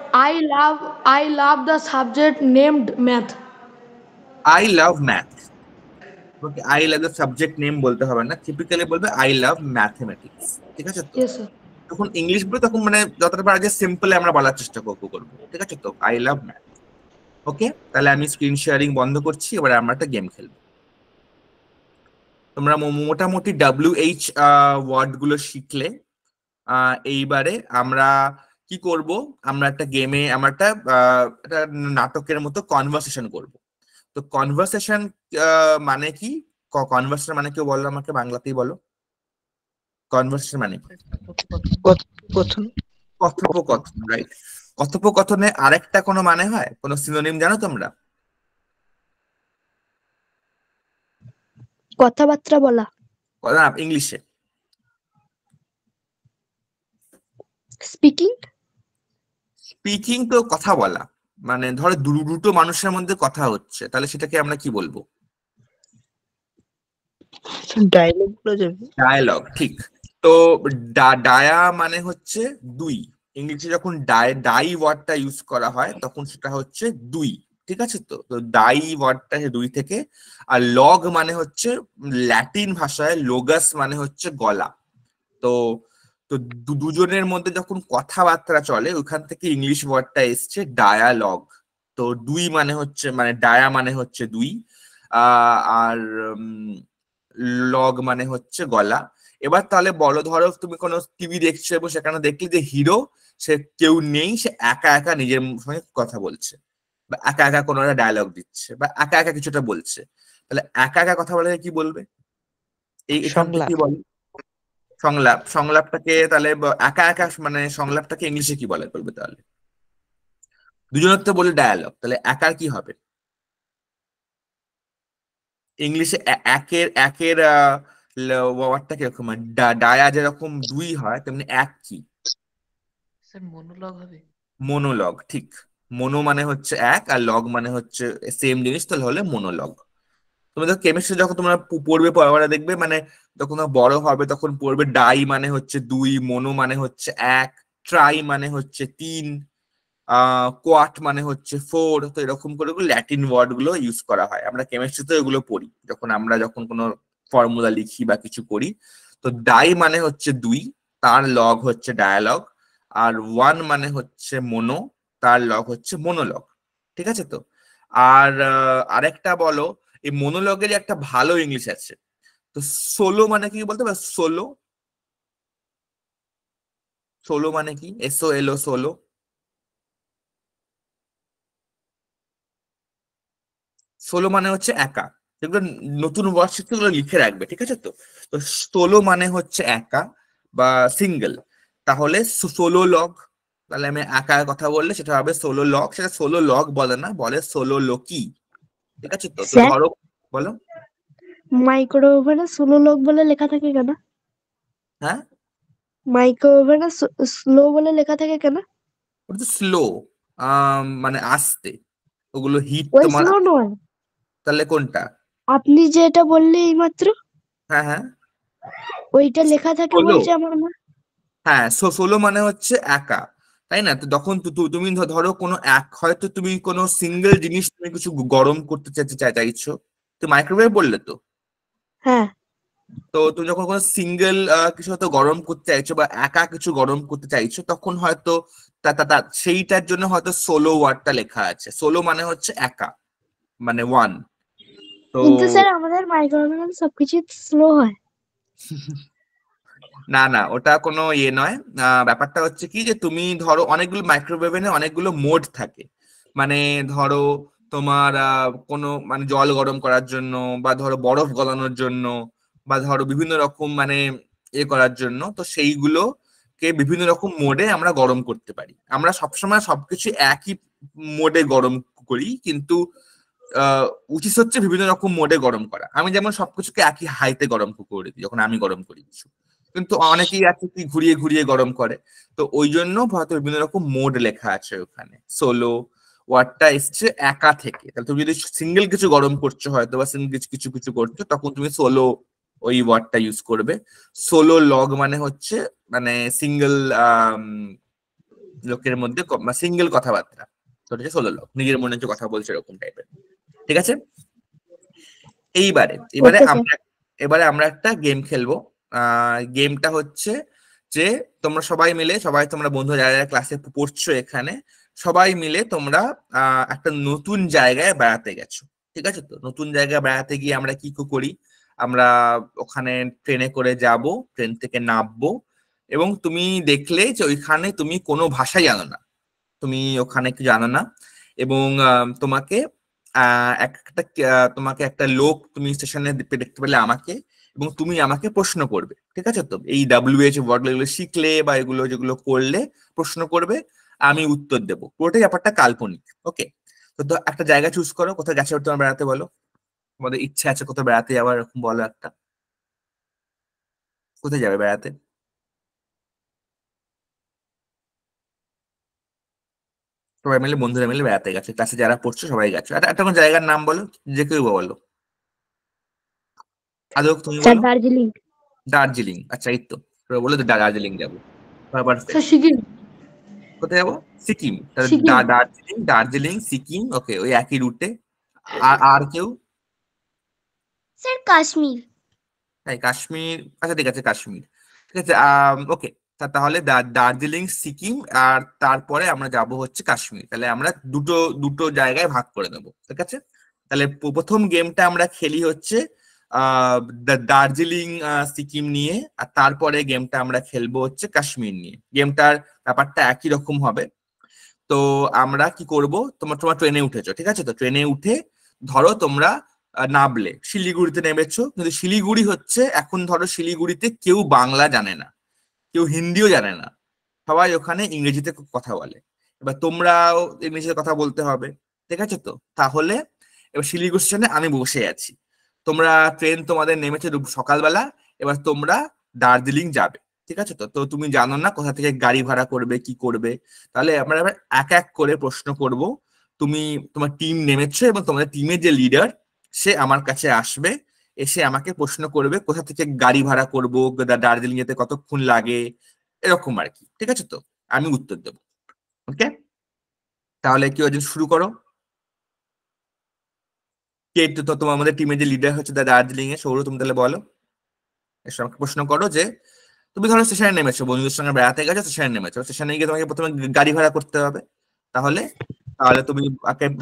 I love the subject named math. I love math. Okay, I love the subject name বলতে হবে না, টিপিক্যালি বলবে আই লাভ ম্যাথমেটিক্স। ঠিক আছে? তো Yes, sir. যখন ইংলিশ বলবে তখন মানে যতটা পারা যায় সিম্পলি আমরা বলার চেষ্টা করবো। ঠিক আছে? তো আই লাভ ম্যাথ। ওকে, তাহলে আমি স্ক্রিন শেয়ারিং বন্ধ করছি, এবার আমরা একটা গেম খেলবো। তোমরা মোটামুটি WH ওয়ার্ড গুলো শিখলে। এইবারে আমরা কি করব, আমরা একটা গেমে আমরা একটা নাটকের মতো কনভারসেশন করব। তো কনভারসেশন মানে কি? কনভারসেশন মানে কেউ বলো আমাকে, বাংলাতেই বলো। কনভারসেশন মানে কথন। কথোপকথন, রাইট? কথোপকথনে আরেকটা কোনো মানে হয়, কোনো সিনোনিম জানো তোমরা? কথাবার্তা বলা। না, ইংলিশে। স্পিকিং। স্পিকিং তো কথা বলা, মানে ধরো দুটো মানুষের মধ্যে কথা হচ্ছে, তাহলে সেটাকে আমরা কি বলবো? ডায়লগ বলা যাবে। ডায়ালগ, ঠিক। তো ডায়া মানে হচ্ছে দুই, ইংলিশে যখন ডাই ওয়ার্ডটা ইউজ করা হয় তখন সেটা হচ্ছে দুই। ঠিক আছে? তো ডাই ওয়ার্ডটা দুই থেকে। আর লগ মানে হচ্ছে ল্যাটিন ভাষায় লোগাস মানে হচ্ছে গলা। তো তো দুজনের মধ্যে যখন কথাবার্তা চলে ওখান থেকে ইংলিশ ওয়ার্ডটা এসছে ডায়ালগ। তো দুই মানে হচ্ছে, মানে ডায়া মানে হচ্ছে দুই, আর লগ মানে হচ্ছে গলা। এবার তাহলে বলো, ধরো তুমি কোনো টিভি দেখছো এবং সেখানে দেখলে যে হিরো সে কেউ নেই, সে একা একা নিজের সঙ্গে কথা বলছে, বা একা একা কোনো একটা ডায়লগ দিচ্ছে, বা একা একা কিছুটা বলছে, তাহলে একা একা কথা বলে কি বলবে? এখানটা সংলাপ। কি বলে? সংলাপ। সংলাপটাকে তাহলে একা একা মানে সংলাপটাকে ইংলিশে কি বলে বলবে তাহলে? দুজনের তো বলে ডায়ালগ, তাহলে একার কি হবে ইংলিশে? একের একের ওয়ার্ডটা কিরকম? ডায়া যেরকম দুই হয়, তেমনি এক কি? স্যার মনোলগ হবে। মোনোলগ, ঠিক। মোনো মানে হচ্ছে এক, আর লগ মানে হচ্ছে সেম জিনিস, তাহলে হলে মোনোলগ। তুমি তো কেমিস্ট্রি যখন তোমরা পড়বে, পড়াবার দেখবে মানে যখন তোমরা বড় হবে তখন পড়বে ডাই মানে হচ্ছে দুই, মোনো মানে হচ্ছে এক, ট্রাই মানে হচ্ছে তিন, কোয়াট মানে হচ্ছে ফোর। তো এরকম করে ল্যাটিন ওয়ার্ড গুলো ইউজ করা হয়। আমরা কেমিস্ট্রিতে এগুলো পড়ি যখন কোনো ফর্মুলা লিখি বা কিছু করি। তো ডাই মানে হচ্ছে দুই, তার লগ হচ্ছে ডায়ালগ। আর ওয়ান মানে হচ্ছে মোনো, তার লগ হচ্ছে মোনোলগ। ঠিক আছে তো? আর আরেকটা বলো, এই মোনোলগের একটা ভালো ইংলিশ আছে। তো সোলো মানে কি বলতে পারো? সোলো, সোলো মানে কি? SOLO, solo. সোলো মানে হচ্ছে একা। যেগুলো নতুন ওয়ার্ড শিখতে ওগুলো লিখে রাখবে, ঠিক আছে তো? তো সোলো মানে হচ্ছে একা বা সিঙ্গেল, তাহলে সোলো লগ। তাহলে আমি একা কথা বললে সেটা হবে সোলো লগ। সেটা সোলো লগ বলে না, বলে সোলো লোকি। ঠিক আছে তো? তো স্যার, ধরো, বলো। মাইক্রো ওভেনে স্লো লক বলে লেখা থাকে কেন? হ্যাঁ, মাইক্রো ওভেনে স্লো বলে লেখা থাকে কেন? ওটা তো স্লো, মানে আস্তে। ওগুলো হিট ওই তোমার। স্লো নয়, তাহলে কোনটা? আপনি যে এটা বললে এইমাত্র, হ্যাঁ হ্যাঁ, ওইটা লেখা থাকে সোলো। বলছে আমার মা। হ্যাঁ, সোলো মানে হচ্ছে একা, তাই না? তো তখন তুমি ধরো কোনো হয়তো তুমি কোনো সিঙ্গেল জিনিস তুমি কিছু গরম করতে চাইছো, তো মাইক্রোওয়েভ বললে তো। হ্যাঁ, তো তুমি যখন কোনো সিঙ্গেল কিছু হয়তো গরম করতে চাইছো বা একা কিছু গরম করতে চাইছো, তখন হয়তো সেইটার জন্য হয়তো সোলো ওয়ার্ডটা লেখা আছে। সোলো মানে হচ্ছে একা, মানে ওয়ান। তো কিন্তু স্যার আমাদের মাইক্রো ওভেনে সবকিছু স্লো হয়। না না, ওটা কোনো ইয়ে নয়। ব্যাপারটা হচ্ছে কি, যে তুমি ধরো অনেকগুলো মাইক্রোওয়েভে অনেকগুলো মোড থাকে। মানে ধরো তোমার কোনো মানে জল গরম করার জন্য, বা ধরো বরফ গলানোর জন্য, বা ধরো বিভিন্ন রকম মানে করার জন্য, তো সেইগুলোকে বিভিন্ন রকম মোডে আমরা গরম করতে পারি। আমরা সবসময় সবকিছু একই মোডে গরম করি, কিন্তু উচিত হচ্ছে বিভিন্ন রকম মোডে গরম করা। আমি যেমন সবকিছুকে একই হাইতে গরম করে দিই যখন আমি গরম করি কিছু, কিন্তু অনেকেই আছে কি ঘুরিয়ে ঘুরিয়ে গরম করে। তো ওই জন্য হয়তো বিভিন্ন রকম মোড লেখা আছে ওখানে। সোলো ওয়ার্ডটা এসছে একা থেকে। তাহলে তুমি যদি সিঙ্গেল কিছু গরম করছো হয়তো, বা সিঙ্গেল কিছু কিছু কিছু করছো, তখন তুমি সোলো ওই ওয়ার্ডটা ইউজ করবে। সোলো লগ মানে হচ্ছে মানে সিঙ্গেল লোকের মধ্যে সিঙ্গেল কথাবার্তা, তো এটা সোলো লগ, নিজের মনে হচ্ছে কথা বলছে এরকম টাইপের। ঠিক আছে? এবারে ওকে স্যার। এবারে আমরা একটা গেম খেলবো। গেমটা হচ্ছে যে তোমরা বন্ধু যারা যারা ক্লাসে পড়ছো এখানে, সবাই মিলে তোমরা একটা নতুন জায়গায় বেড়াতে গেছো। ঠিক আছে তো? নতুন জায়গায় বেড়াতে গিয়ে আমরা কি কি করি? আমরা ওখানে ট্রেনে করে যাব, ট্রেন থেকে নামবো, এবং তুমি দেখলে যে ওইখানে তুমি কোনো ভাষাই জানো না, তুমি ওখানে কি জানো না, এবং তোমাকে একটা লোক তুমি স্টেশনে দেখতে পেলে আমাকে, এবং তুমি আমাকে প্রশ্ন করবে। ঠিক আছে তো? এই WH ওয়ার্ড এগুলো শিখলে বা এগুলো যেগুলো করলে প্রশ্ন করবে, আমি উত্তর দেবো। পুরোটাই ব্যাপারটা কাল্পনিক। ওকে? তো একটা জায়গা চুজ করো, কোথায় গেছে তোমার বেড়াতে, বলো। তোমাদের ইচ্ছা আছে কোথাও বেড়াতে যাওয়ার, এরকম বলো একটা। কোথায় যাবে বেড়াতে? সবাই মিলে, বন্ধুরা মিলে বেড়াতে গেছে, ক্লাসে যারা পড়ছো সবাই গেছো। একটা কোনো জায়গার নাম বলো, যে কেউ বলো। আদৌ তুমি স্যার বলো। দার্জিলিং। দার্জিলিং, আচ্ছা, এই তো বলে তো দার্জিলিং যাবো। স্যার সিকিম। কোথায় যাবো? সিকিম। তাহলে সিকিম। দার্জিলিং, দার্জিলিং, সিকিম, ওকে, ওই একই রুটে। আর আর কেউ? স্যার কাশ্মীর। তাই, কাশ্মীর, আচ্ছা ঠিক আছে, কাশ্মীর। ঠিক আছে, ওকে। তাহলে দার্জিলিং, সিকিম, আর তারপরে আমরা যাব হচ্ছে কাশ্মীর। তাহলে আমরা দুটো দুটো জায়গায় ভাগ করে নেবো, ঠিক আছে? তাহলে প্রথম গেমটা আমরা খেলি হচ্ছে দার্জিলিং সিকিম নিয়ে, আর তারপরে গেমটা আমরা খেলবো হচ্ছে কাশ্মীর নিয়ে। গেমটার ব্যাপারটা একই রকম হবে। তো আমরা কি করব, তোমরা ট্রেনে উঠেছো, ঠিক আছে? তো ট্রেনে উঠে ধরো তোমরা নামলে, শিলিগুড়িতে নেমেছো, কিন্তু শিলিগুড়ি হচ্ছে এখন ধরো শিলিগুড়িতে কেউ বাংলা জানে না, কেউ হিন্দিও জানে না, সবাই ওখানে ইংরেজিতে কথা বলে। এবার তোমরাও ইংরেজিতে কথা বলতে হবে, ঠিক আছে? তো তাহলে এবার শিলিগুড়ি স্টেশনে আমি বসে আছি, তোমরা ট্রেন তোমাদের নেমেছে সকালবেলা, এবার তোমরা দার্জিলিং যাবে, ঠিক আছে? তো তো তুমি জানো না কোথা থেকে গাড়ি ভাড়া করবে, কি করবে। তাহলে আমরা এবার এক এক করে প্রশ্ন করব। তুমি তোমার টিম নেমেছো এবং তোমাদের টিমের যে লিডার সে আমার কাছে আসবে, এসে আমাকে প্রশ্ন করবে কোথা থেকে গাড়ি ভাড়া করবো, দার্জিলিং যেতে কতক্ষণ লাগে, এরকম আর কি, ঠিক আছে? তো আমি উত্তর দেবো। ওকে, তাহলে কেউ একজন শুরু করো। কে তো তোমার আমাদের টিমের যে লিডার হচ্ছে দার্জিলিং এ, সৌরভ তুমি তাহলে বলো, এসে আমাকে প্রশ্ন করো যে তুমি ধরো স্টেশনে নেমেছো, বন্ধুদের সঙ্গে বেড়াতে গেছো, স্টেশনে নেমেছো, স্টেশনে গিয়ে তোমাকে প্রথমে গাড়ি ভাড়া করতে হবে। তাহলে তাহলে তুমি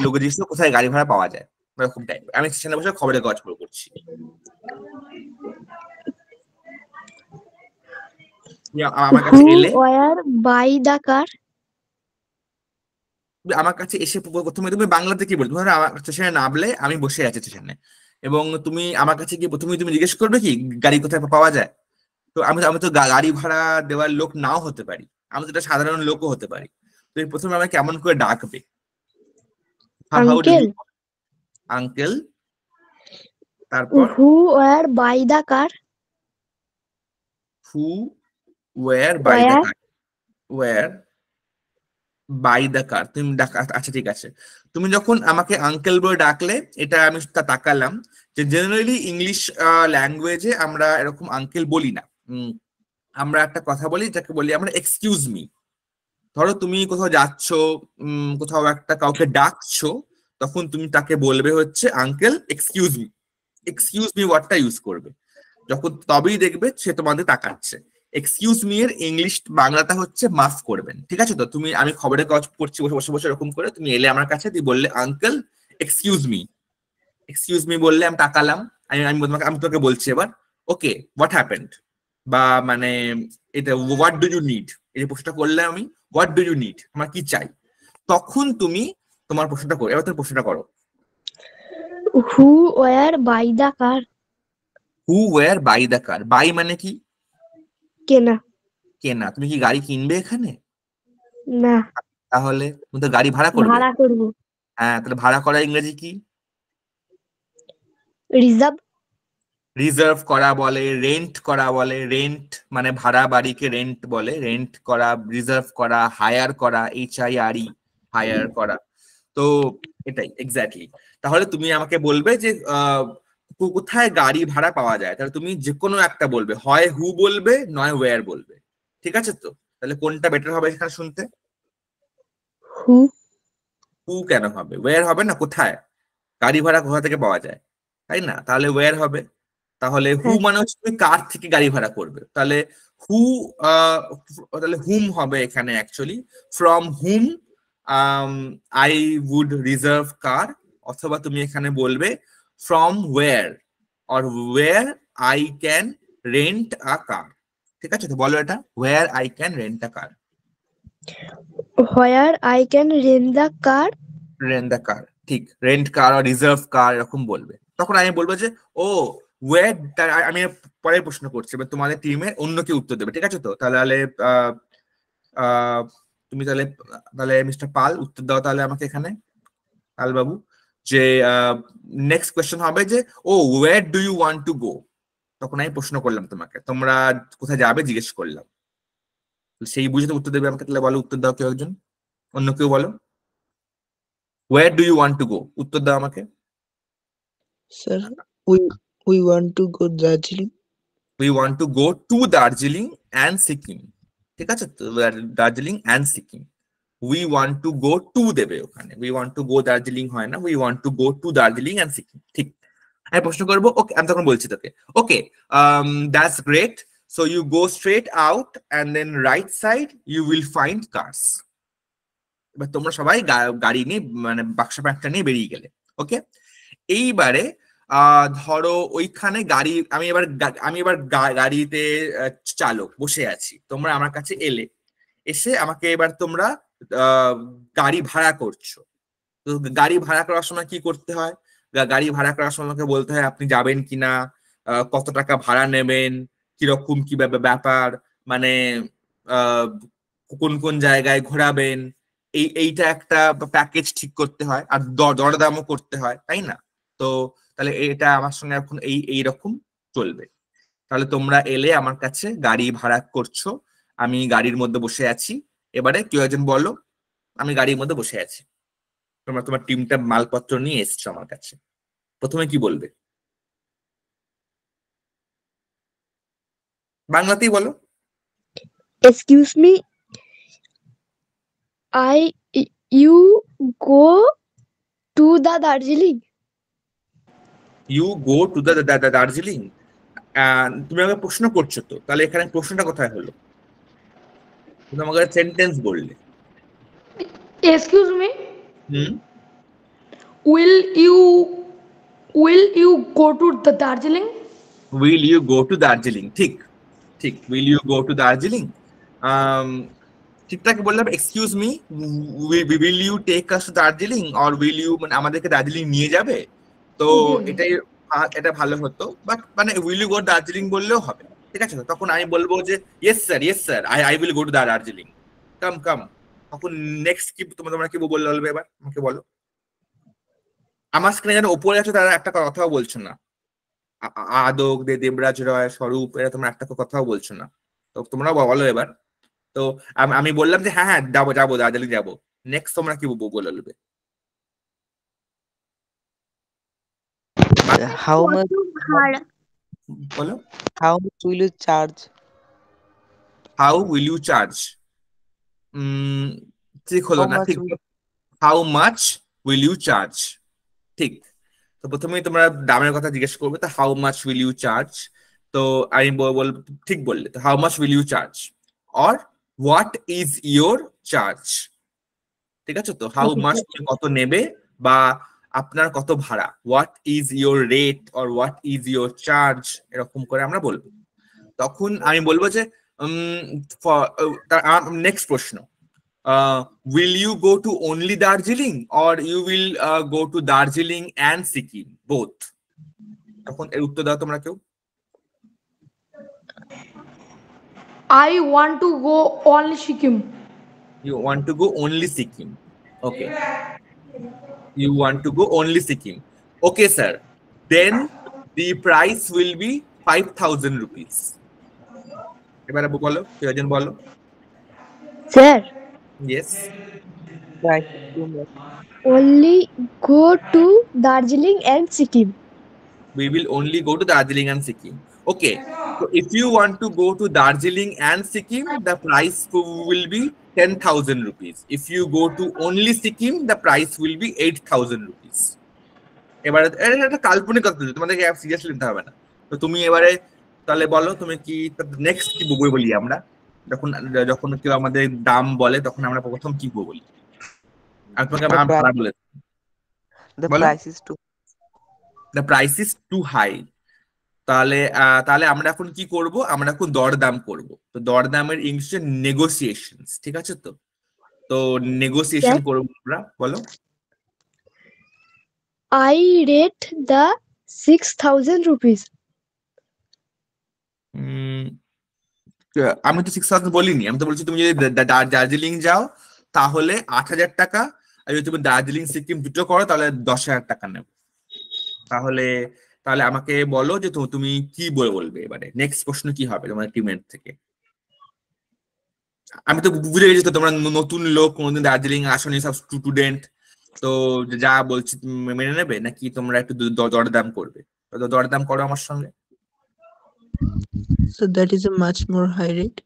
লোকে জিজ্ঞেস করো কোথায় গাড়ি ভাড়া পাওয়া যায়, এরকম টাইপ। আমি স্টেশনে বসে খবরের কাগজ পড়ে করছি। আমার কাছে Who এলে, were by the car? আমার কাছে এসে প্রথমে তুমি বাংলাতে কি বলবে, ধরো আমার স্টেশনে নামলে, আমি বসে আছি স্টেশনে, এবং তুমি আমার কাছে গিয়ে প্রথমে তুমি জিজ্ঞেস করবে কি গাড়ি কোথায় পাওয়া যায়। তো আমি আমি তো গাড়ি ভাড়া দেওয়ার লোক নাও হতে পারি, আমি তো একটা সাধারণ লোকও হতে পারি। তো প্রথমে আমাকে কেমন করে ডাকবে? Uncle. আঙ্কেল, তারপর Who were by the car? Who were by the Where? Car, were by the car, তুমি আচ্ছা ঠিক আছে। তুমি যখন আমাকে আঙ্কেল বলে ডাকলে, এটা আমি তাকালাম যে জেনারেলি ইংলিশ ল্যাঙ্গুয়েজে আমরা এরকম আঙ্কেল বলি না। আমরা একটা কথা বলি যাকে বলি আমরা এক্সকিউজ মি। ধরো তুমি কোথাও যাচ্ছ, কোথাও একটা কাউকে ডাকছো, তখন তুমি তাকে বলবে হচ্ছে uncle excuse me. Excuse me ওয়ার্ডটা ইউজ করবে, যখন তবেই দেখবে সে তোমাদের তাকাচ্ছে। এক্সকিউজ মি এর ইংলিশ বাংলাটা হচ্ছে মাফ করবেন, ঠিক আছে? তো তুমি, আমি খবরের কাগজ পড়ছি বসে বসে বসে এরকম করে, তুমি এলে আমার কাছে, তুমি বললে uncle excuse me. Excuse me বললে আমি তাকালাম, আমি তোমাকে বলছি এবার ওকে হোয়াট হ্যাপেন্ড, বা মানে এটা হোয়াট ডু ইউ নিড, এই প্রশ্নটা করলে আমি হোয়াট ডু ইউ নিড, আমার কি চাই, তখন তুমি তোমার প্রশ্নটা করো। এবার তুমি প্রশ্নটা করো। Who were by the car? Who were by the car, buy মানে কি? কেনা। কেনা। তুমি কি গাড়ি কিনবে এখানে? না, তাহলে তুমি তো গাড়ি ভাড়া করবে। ভাড়া করব। হ্যাঁ, তাহলে ভাড়া করা ইংরেজি কি? রিজার্ভ। রিজার্ভ করা বলে, রেন্ট করা বলে। রেন্ট মানে ভাড়া, বাড়িকে রেন্ট বলে। রেন্ট করা, রিজার্ভ করা, হায়ার করা, HIRE, হায়ার করা। তো এটাই এক্স্যাক্টলি। তাহলে তুমি আমাকে বলবে যে কোথায় গাড়ি ভাড়া পাওয়া যায়, তাহলে তুমি যে কোনো একটা বলবে, হয় হু বলবে নয় ওয়্যার বলবে, ঠিক আছে? তো তাহলে কোনটা বেটার হবে এখানে শুনতে? হু। হু কেন হবে? ওয়্যার হবে না? কোথায় গাড়ি ভাড়া কোথা থেকে পাওয়া যায়, তাই না? তাহলে ওয়্যার হবে। তাহলে হু মানে হচ্ছে তুমি কার থেকে গাড়ি ভাড়া করবে, তাহলে হু, তাহলে হুম হবে এখানে actually. From hmm I would reserve car, অথবা তুমি এখানে বলবে from where or where I can rent a car, ঠিক আছে? তো বলো এটা, where I can rent a car. Where I can rent the car? Rent the car, ঠিক। রেন্ট কার আর রিজার্ভ কার এরকম বলবে। তখন আমি বলবো যে ও ওয়ের, আমি পরের প্রশ্ন করছি, এবার তোমাদের টিমের অন্য কেউ উত্তর দেবে, ঠিক আছে? তো তাহলে তুমি তাহলে তাহলে মিস্টার পাল উত্তর দাও তাহলে আমাকে এখানে, পাল বাবু, যে নেক্সট কোয়েশ্চেন হবে যে ও where do you want to go. তখন আমি প্রশ্ন করলাম তোমাকে, তোমরা কোথায় যাবে জিজ্ঞেস করলাম, সেই বুঝে তো উত্তর দেবে আমাকে। তাহলে বলো, উত্তর দাও কেউ একজন, অন্য কেউ বলো। Where do you want to go? উত্তর দাও আমাকে। Sir, we want to go Darjeeling. We want to go to Darjeeling and Sikkim, ঠিক আছে? তো Darjeeling and Sikkim. We want to go to দেবে ওখানে, we want to go Darjeeling হয় না, we want to go to Darjeeling and Sikkim, ঠিক। আমি প্রশ্ন করবো, ওকে, আমি তখন বলছি তোকে ওকে that's great, so you go straight out and then right side you will find cars. এবার তোমরা সবাই গাড়ি নিয়ে মানে বাক্স প্যাকটা নিয়ে বেরিয়ে গেলে, ওকে? এইবারে ধরো ওইখানে গাড়ি আমি এবার গাড়িতে চালক বসে আছি, তোমরা আমার কাছে এলে, এসে আমাকে এবার তোমরা গাড়ি ভাড়া করছো। তো গাড়ি ভাড়া করার সময় কি করতে হয়? গাড়ি ভাড়া করার সময় আমাকে বলতে হয় আপনি যাবেন কিনা, কত টাকা ভাড়া নেবেন, কিরকম কি ব্যাপার, মানে কোন কোন জায়গায় ঘোরাবেন, এইটা একটা প্যাকেজ ঠিক করতে হয়, আর দরদামও করতে হয়, তাই না? তো তাহলে এটা আমার সঙ্গে এখন এইরকম চলবে। তাহলে তোমরা এলে আমার কাছে, গাড়ি ভাড়া করছো, আমি গাড়ির মধ্যে বসে আছি। এবারে কেউ একজন বলো আমি গাড়ির মধ্যে বসে আছি, তোমরা তোমার টিমটা মালপত্র নিয়ে এসছো আমার কাছে, প্রথমে কি বলবে? বাংলাতেই বলো। Excuse me, you go to the Darjeeling? You go to the Darjeeling. তুমি আমাকে প্রশ্ন করছো, তো তাহলে এখানে প্রশ্নটা কোথায় হলো? তুমি আমাকে সেন্টেন্স বললে। Excuse me, hmm, will you go to the Darjeeling? Will you go to Darjeeling, ঠিক ঠিক, will you go to Darjeeling. ঠিকঠাক বললাম। Excuse me, will you take us to Darjeeling, or will you, মানে আমাদেরকে দার্জিলিং নিয়ে যাবে? তো এটা ভালো হতো, বাট মানে উইল ইউ গো দার্জিলিং বললেও হবে, ঠিক আছে? তখন আমি বলবো যে yes sir, I will go to Darjeeling, কাম। তখন নেক্সট কি তোমরা কি বলবে এবার আমাকে বলো। আমার স্ক্রিনে যারা ওপরে আছে তারা একটা কথাও বলছো না, আদক, দেবরাজ রয়, স্বরূপ, এরা তোমরা একটা কথাও বলছো না, তো তোমরা বলো এবার। তো আমি বললাম যে হ্যাঁ যাবো দার্জিলিং যাবো, নেক্সট তোমরা কি বলবে? How much? ভাড়া বলো। How much will you charge? How will you charge? ঠিক হলো How না, much ঠিক। will how much will you charge, ঠিক। তো প্রথমেই তোমরা দামের কথা জিজ্ঞেস করবে, তো how much will you charge. তো আমি বলবো ঠিক বললে, তো how much will you charge, or what is your charge, ঠিক আছে? তো হাউ মাচ কত নেবে, বা আপনার কত ভাড়া, what is your rate or what is your charge, এরকম করে আমরা বলবো। তখন আমি বলবো যে নেক্সট প্রশ্ন, will you go to only Darjeeling or you will go to Darjeeling and Sikkim both? তখন এর উত্তর দাও তোমরা কেউ। I want to go only Sikkim. You want to go only Sikkim, okay, you want to go only Sikkim, okay sir, then the price will be 5,000 rupees. এবারে বলো, কেউ একজন বলো। Sir, Yes, price is too much? only go to Darjeeling and Sikkim. we will only go to Darjeeling and Sikkim, okay. So if you want to go to Darjeeling and Sikkim, the price will be 10,000 rupees. If you go to only Sikkim, the price will be 8,000 rupees. এবারে একটা কাল্পনিক কথা, তোমাদেরকে seriously নিতে হবে না। তো তুমি এবারে তাহলে বলো, তুমি কি নেক্সট কি বলি আমরা, যখন কেউ আমাদের দাম বলে তখন আমরা প্রথম কি বলি? আর তোমাকে আমি ভাড়া বলে, The বলো। price is too. The price is too high. তাহলে আমরা এখন কি করব? আমরা এখন দরদাম করব। তো দরদামের ইংলিশে নেগোসিয়েশনস, ঠিক আছে? তো নেগোসিয়েশন করব আমরা, বলো। I rate the 6,000 rupees. আমি তো 6,000 বলিনি, আমি তো বলছি তুমি যদি দার্জিলিং যাও তাহলে 8,000 টাকা, আর যদি তুমি দার্জিলিং সিকিম দুটো করো তাহলে 10,000 টাকা নেবে। তাহলে আমাকে বলো যে তুমি কি বলবে এবারে, নেক্সট প্রশ্ন কি হবে তোমার টিমের থেকে? আমি তো বুঝে গেছি তো তোমরা নতুন লোক, কোনোদিন দার্জিলিং আসনি, সব স্টুডেন্ট, তো যা বলছি মেনে নেবে, নাকি তোমরা একটু দরদাম করবে? দরদাম করো আমার সঙ্গে। So that is a much more high rate.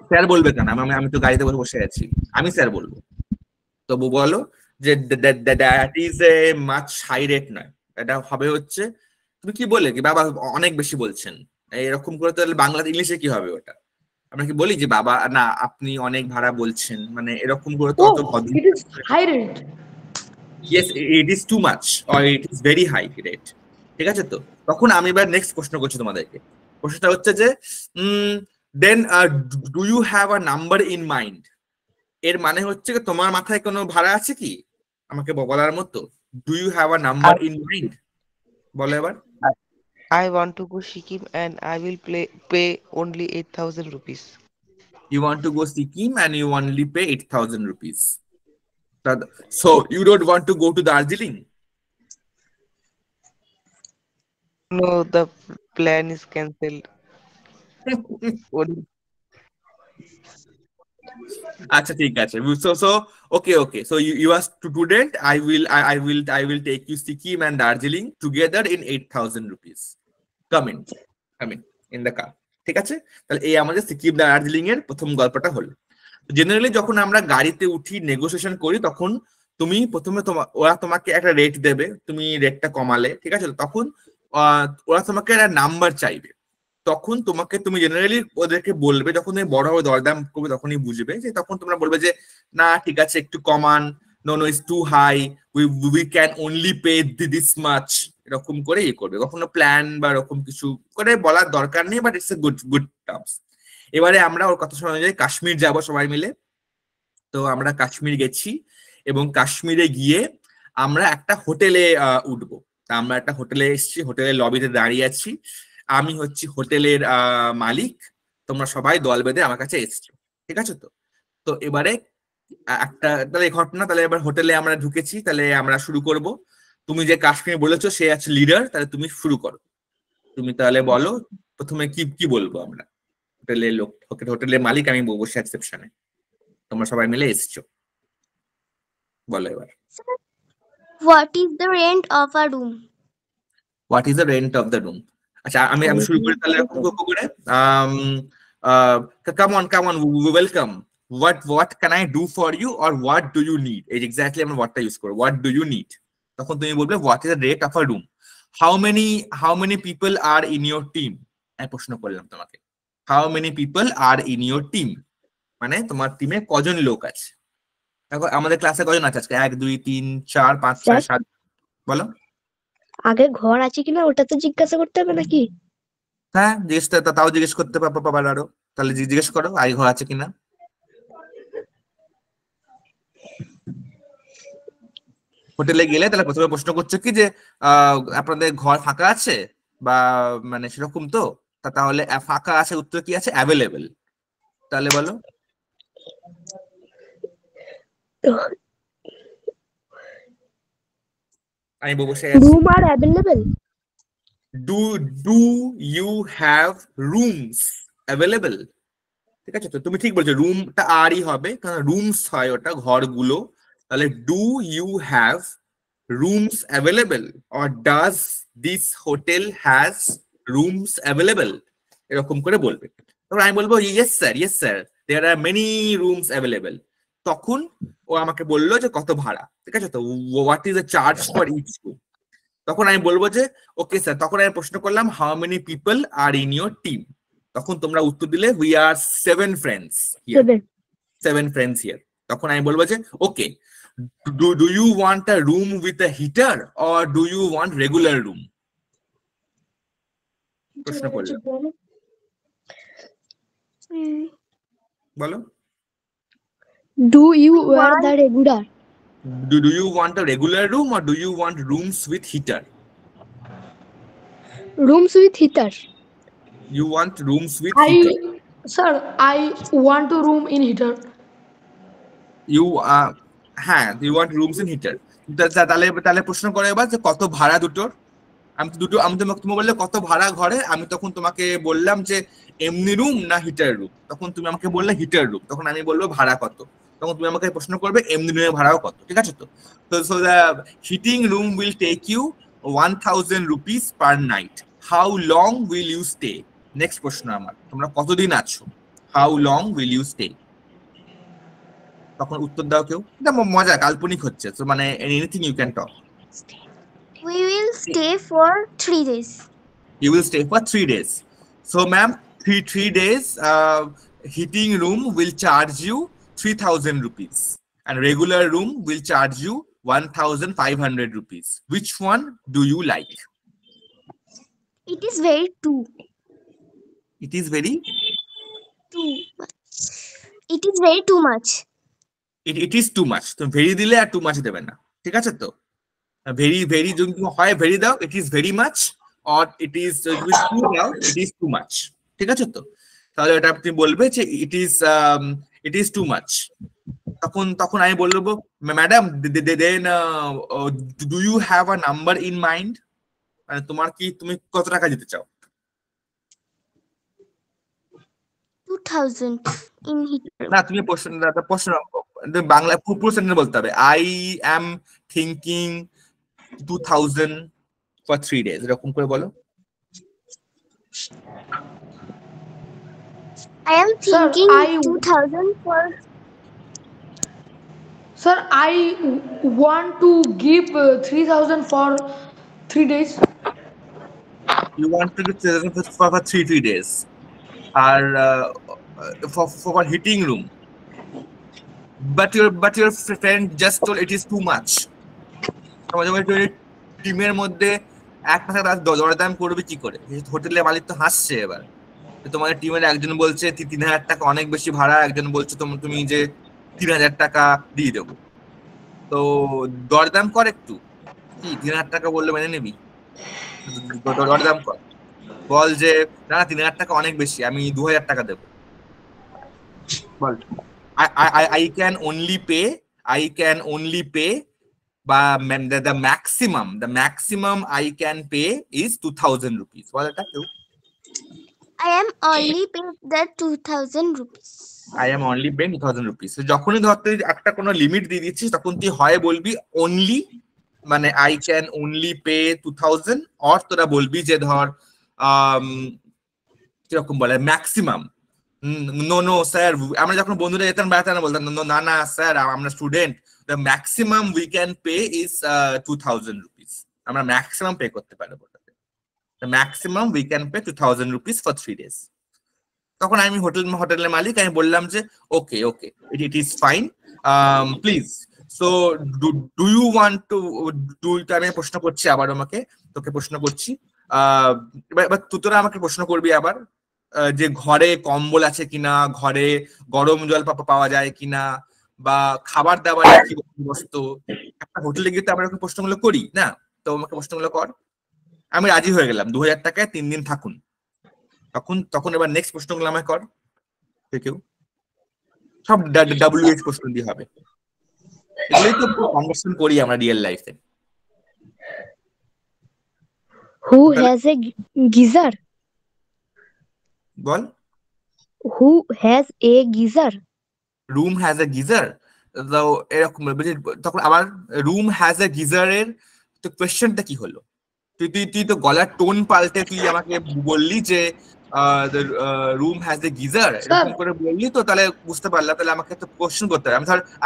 Sir বলবে কেন? আমি তো গাড়িতে বসে আছি, আমি স্যার বলবো। তো বলো যে that is a much high rate নয়, এটা হবে হচ্ছে, তুমি কি বলে কি বাবা অনেক বেশি বলছেন, এরকম করে, তাহলে বাংলাতে ইংলিশে কি হবে ওটা? আমরা কি বলি যে বাবা না আপনি অনেক ভাড়া বলছেন, মানে এরকম করে তো Oh, অত ভদ্র। it is high rate. yes it is too much or it is very high rate, ঠিক আছে? তো তখন আমি এবার নেক্সট প্রশ্ন করছি তোমাদেরকে। প্রশ্নটা হচ্ছে যে then do you have a number in mind, এর মানে হচ্ছে তোমার মাথায় কোনো ভাড়া আছে কি আমাকে বলার মতো? Do you have a number in mind, বলো এবার। I want to go Sikkim and I will pay only 8,000 rupees. You want to go Sikkim and you only pay 8,000 rupees. So you don't want to go to Darjeeling? No, the plan is cancelled. আচ্ছা ঠিক আছে, so okay so you are student, I will take you Sikkim and Darjeeling together in 8,000 rupees. come in the car, ঠিক আছে? তাহলে এই আমাদের সিকিম দার্জিলিং এর প্রথম গল্পটা হলো। জেনারেলি যখন আমরা গাড়িতে উঠি নেগোসিয়েশন করি তখন তুমি প্রথমে ওরা তোমাকে একটা রেট দেবে, তুমি রেটটা কমালে, ঠিক আছে? তখন ওরা তোমাকে একটা নাম্বার চাইবে, তখন তুমি জেনারেলি ওদেরকে বলবে, যখন তুমি বড় হবে দরদাম করবে তখনই বুঝবে যে, তখন তোমরা বলবে যে না ঠিক আছে একটু কমান, no it's too high, we can only pay this much, এরকম করে করবে। কখনো প্ল্যান বা এরকম কিছু করে বলার দরকার নেই, but it's a good terms. এবারে আমরা ওর কথা শোনা অনুযায়ী কাশ্মীর যাব সবাই মিলে। তো আমরা কাশ্মীর গেছি এবং কাশ্মীরে গিয়ে আমরা একটা হোটেলে উঠবো। তা আমরা একটা হোটেলে এসেছি, হোটেলের লবিতে দাঁড়িয়ে আছি, আমি হচ্ছি হোটেলের মালিক, তোমরা সবাই দল বেঁধে আমার কাছে এসছো, ঠিক আছে? তো এবারে একটা তাহলে ঘটনা, তাহলে এবার হোটেলে আমরা ঢুকেছি, তাহলে আমরা শুরু করব। তুমি যে কাশ্মীর বলেছো সে আছে লিডার, তাহলে তুমি শুরু করো। তুমি তাহলে বলো প্রথমে কি বলবো আমরা। হোটেলের মালিক আমি বসে আছি রিসেপশনে, তোমরা সবাই মিলে এসছো, বলো এবার। What is the rent of a room? What is the rent of the room? আচ্ছা আমি শুরু করি তাহলে করে। come on welcome, what can I do for you or what do you need? Exactly আমরা whatটা ইউজ করব, what do you need? তখন তুমি বলবে what is the rate of a room? how many people are in your team? আমি প্রশ্ন করলাম তোমাকে, how many people are in your team, মানে তোমার টিমে কজন লোক আছে? দেখো আমাদের ক্লাসে কজন আছে আজকে? 1 2 3 4 5 6 7, বলো। আগে ঘর আছে কিনা ওটা তো জিজ্ঞাসা করতে হবে নাকি? হ্যাঁ তাও জিজ্ঞেস করতে পারবো আরো, তাহলে জিজ্ঞেস করো আগে ঘর আছে কিনা। হোটেলে গেলে তাহলে প্রথমে প্রশ্ন করছে কি যে আপনাদের ঘর ফাঁকা আছে বা মানে সেরকম, তো তাহলে ফাঁকা আছে উত্তর কি আছে? অ্যাভেলেবেল। তাহলে বলো। আমি বসে আছি। Room are available. Do you have rooms available, ঠিক আছে? তো তুমি ঠিক বলছো, রুমটা আরই হবে কারণ রুমস হয় ওটা ঘরগুলো। তাহলে do you have rooms available or does this hotel has rooms available, এরকম করে বলবে। তখন আমি বলবো yes sir there are many rooms available. তখন ও আমাকে বললো যে কত ভাড়া, ঠিক আছে? তো what is the charge for each room? তখন আমি বলবো যে ওকে স্যার। তখন আমি প্রশ্ন করলাম how many people are in your team? তখন তোমরা উত্তর দিলে উই আর 7 friends here. তখন আমি বলবো যে okay, do you want a room with a heater or do you want regular room? প্রশ্ন করলাম, বলো। Do you war the regular? Do you want a regular room or do you want rooms with heater? Rooms with heater. You want rooms with heater. Sir, I want a room in heater. You you want rooms in heater. তাহলে প্রশ্ন করে এবার যে কত ভাড়া দুটোর? আমি তুমি বললে কত ভাড়া ঘরে, আমি তখন তোমাকে বললাম যে এমনি রুম না হিটার রুম। তখন তুমি আমাকে বললে হিটার রুম, তখন আমি বলবো ভাড়া কত? তখন তুমি আমাকে প্রশ্ন করবে এমনি রুমের ভাড়াও কত, ঠিক আছে? তো so the heating room will take you 1000 rupees per night. How long will you stay? Next প্রশ্ন আমার, তোমরা কতদিন আছো? How long will you stay? তখন উত্তর দাও কেউ। এটা মজা, কাল্পনিক হচ্ছে, তো মানে anything you can talk. We will stay for 3 days. You will stay for 3 days. So ma'am, 3 days heating room will charge you 3000 rupees and regular room will charge you 1,500 rupees. Which one do you like? It is very too It is very much. It is very too much. it is too much. তো very দিলে আর too much দেবে না, ঠিক আছে? তো very যদি হয় very দাও, it is very much, or it is too দাও, ইট ইজ টু মাচ, ঠিক আছে? তো তাহলে এটা আপনি বলবে যে ইট ইজ টু মাচ। তখন আমি বলবো, madam then do you have a number in mind, মানে তুমি কত টাকা দিতে চাও? 2000 in Hitler. না, তুমি প্রশ্ন বাংলা পুরো সেন্টেন্স বলতে হবে। I am thinking 2000 for 3 days, এরকম করে বলো। I am Sir, thinking I- 2000 for. Sir, I want to give 3,000 for 3 days. You want to do 3,000 for 3 days, or for heating room, but your friend just told it is too much. টিমের মধ্যে একটা দরদাম করবে কি করে? হোটেলের মালিক তো হাসছে। এবার তোমাদের টিমের একজন বলছে 3,000 টাকা অনেক বেশি ভাড়া, একজন বলছে তুমি যে 3,000 টাকা দিয়ে দেবো। তো দরদাম কর একটু, কি 3,000 টাকা বললে মেনে নিবি? দরদাম কর, বল যে না 3,000 টাকা অনেক বেশি, আমি 2,000 টাকা দেবো। বল I can only pay বা the maximum I can pay is 2,000 rupees. বল এটা কেউ। I am only paying the 2,000 rupees. I am only paying 2,000 rupees. যখনই ধরতে একটা কোনো লিমিট দিয়ে দিচ্ছিস, তখন তুই হয় বলবি only, মানে I can only pay 2,000, or তোরা বলবি যে ধর কিরকম বলে ম্যাক্সিমাম। নো স্যার, আমরা যখন বন্ধুরা যেতাম বেড়াতে বলতাম না স্যার, আমরা student, the maximum we can pay is 2,000 rupees. আমরা ম্যাক্সিমাম পে করতে পারবো। The maximum we can pay 2,000 rupees for 3 days. তখন আমি হোটেলের মালিক, আমি বললাম যে okay it is fine, please. So do you want to do, আমি প্রশ্ন করছি আবার, তোকে প্রশ্ন করছি, এবার তোরা আমাকে প্রশ্ন করবি আবার যে ঘরে কম্বল আছে কিনা, ঘরে গরম জল পাওয়া যায় কিনা, বা খাবার দাবারের কি বস্তু। একটা হোটেলে গিয়ে তো আমরা প্রশ্নগুলো করি না? তো আমাকে প্রশ্নগুলো কর। আমি রাজি হয়ে গেলাম 2,000 টাকায় 3 দিন থাকুন। তখন এবার নেক্সট প্রশ্নগুলো আমায় কর। কেউ সব WH প্রশ্ন দিয়ে হবে। এগুলোই তো কনভারসেশন করি আমরা রিয়েল লাইফে। Who has a geyser? Ball. Who has a geyser? Room has a geyser, তো এরকম তখন আবার রুম হ্যাজ এ গিজারের তো কোয়েশ্চেনটা কি হলো? তুই তো গলার টোন পাল্টে তুই আমাকে বললি যে রুম হ্যাজ এ গিজার, এরকম করে বললি, তো তাহলে বুঝতে পারলাম। তাহলে আমাকে তো কোশ্চেন করতে হবে।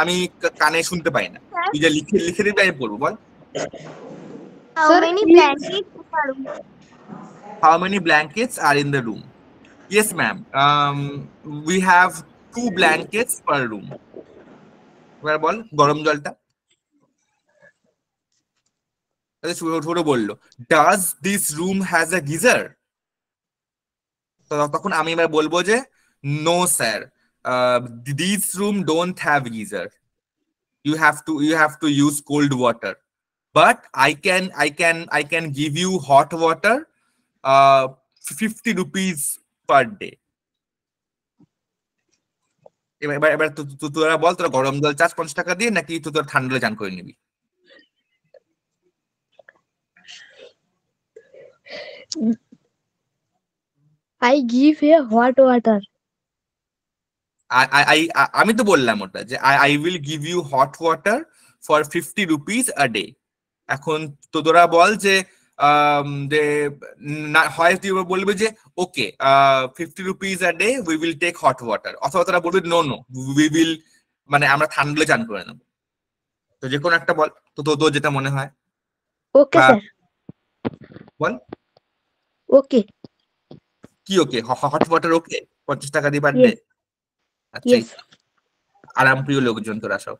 আমি কানে শুনতে পাই না, তুই যা লিখে দিবি আমি পড়বো। বল। How Sir, many please. blankets are? How many blankets are in the room? Yes, ma'am. We have 2 blankets per room. এবার বল গরম জলটা। ছোট বললো, does this room has a geyser? তখন আমি এবার বলবো যে no sir, these room don't have geyser. You have to use cold water, but I can give you hot water 50 rupees per day. এবার তোরা বল, তোরা গরম জল চাস 50 টাকা দিয়ে, নাকি তোরা ঠান্ডা জল চান করে নিবি? I give a hot water. আমি তো বললাম ওটা যে I will give you hot water for 50 rupees a day. এখন তোরা বল যে হয় তুই বলবি যে ওকে 50 rupees a day we will take hot water, অথবা তোরা বলবি নো we will, মানে আমরা ঠান্ডা চান করে নেবো। তো যে কোনো একটা বল, তো তোর যেটা মনে হয়। Okay, sir. বল Okay. কি ওকে? হট ওয়াটার ওকে 50 টাকা দিয়ে পার ডে? আচ্ছা, Yes. আরাম প্রিয় লোকজন তোরা সব।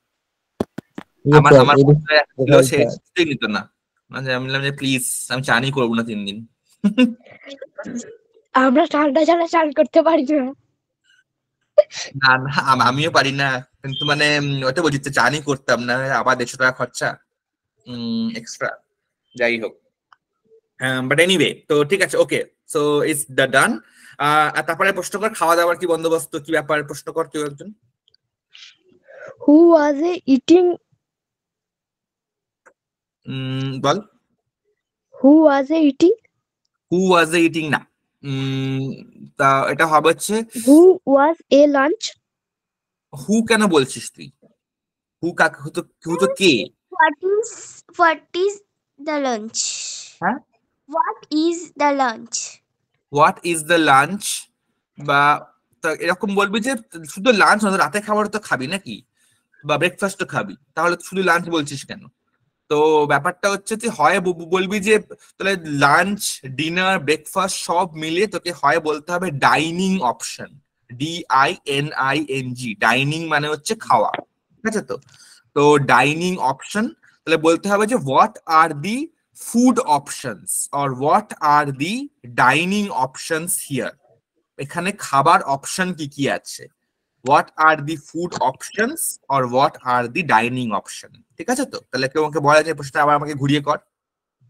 আমার sir, আমার it is বন্ধুরা ছিল, right, সে sir. কিছুই নিত না। মানে আমি বললাম যে প্লিজ আমি চানই করবো না 3 দিন। আমরা ঠান্ডা ছাড়া চান করতে পারি না। না না আমিও পারি না, কিন্তু মানে ওটা বলছি যে চানই করতাম না, আবার 150 টাকা খরচা এক্সট্রা, যাই হোক। বাট এনিওয়ে, তো ঠিক আছে, ওকে, সো ইটস দ্য ডান। আর তারপরে প্রশ্ন কর, খাওয়া দাওয়ার কি বন্দোবস্ত, কি ব্যাপার, প্রশ্ন কর কেউ একজন। Who was eating? Ball. Who was eating? Who was eating না, তা এটা হবে হচ্ছে Who was a lunch? হু কেন বলছিস তুই? হু কাকে, হু তো কে? What is the lunch? হ্যাঁ, What is the lunch? What is the lunch, বা তা এরকম বলবি যে শুধু লাঞ্চ না, রাতে খাবার তো খাবি নাকি, বা ব্রেকফাস্ট খাবি, তাহলে শুধু লাঞ্চ বলছিস কেন? তো ব্যাপারটা হচ্ছে যে হয় বলবি যে তাহলে লাঞ্চ, ডিনার, ব্রেকফাস্ট সব মিলিয়ে তোকে হয় বলতে হবে ডাইনিং অপশন, DINING, ডাইনিং মানে হচ্ছে খাওয়া, ঠিক আছে? তো ডাইনিং অপশন, তাহলে বলতে হবে যে what are the food options or what are the dining options here, এখানে খাবার অপশন কি কি আছে, what are the food options or what are the dining option, ঠিক আছে? তো তাহলে কেউ আমাকে বলা যায় প্রশ্নটা আবার আমাকে ঘুরিয়ে কর,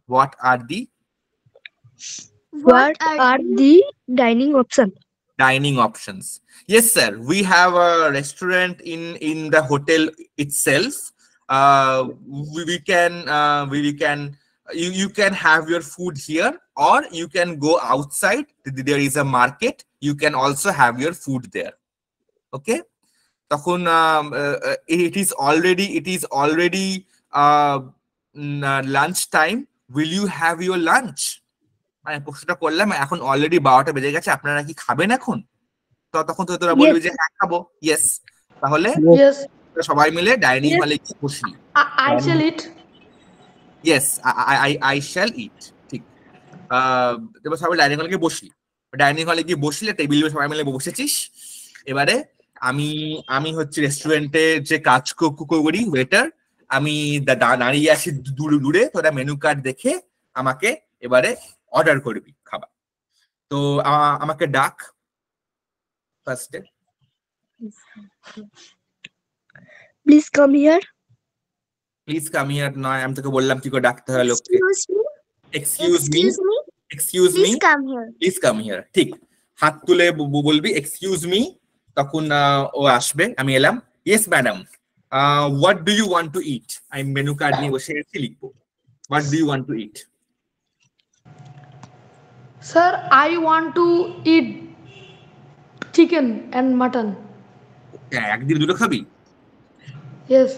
what are the What are the dining option? dining options? Yes sir, we have a restaurant in the hotel itself. We can you can have your food here, or you can go outside, there is a market, you can also have your food there. Okay, তখন it is already lunch time, will you have your lunch? মানে প্রশ্নটা করলাম, এখন already 12টা বেজে গেছে, আপনারা কি খাবেন এখন? তো তখন তো তোরা বলবি যে হ্যাঁ খাবো, ইয়েস, তাহলে Yes, সবাই মিলে ডাইনিং Yes. হলে গিয়ে বসি। I shall eat. Yes, I shall eat, ঠিক। এবার সবাই ডাইনিং হলে গিয়ে বসলি, ডাইনিং হলে গিয়ে বসলে টেবিল সবাই মিলে বসেছিস। এবারে আমি হচ্ছে রেস্টুরেন্টে যে কাজ করি, ওয়েটার, আমি দাঁড়িয়ে আছি দূরে, তোরা মেনু কার্ড দেখে আমাকে এবারে অর্ডার করবি খাবার। তো আমাকে ডাক ফার্স্টে, Please come here. Please come here নয়, আমি তোকে বললাম কি করে ডাকতে হয় লোককে। Excuse me. Excuse me, Please come here. Please come here, ঠিক, হাত তুলে বলবি এক্সকিউজ মি, তখন ও আসবে, আমি এলাম, yes madam, what do you want to eat, আমি মেনু কার্ড নিয়ে বসে আছি, লিখবো what do you want to eat. Sir, I want to eat chicken and mutton. একদিন দুটো খাবি? Yes.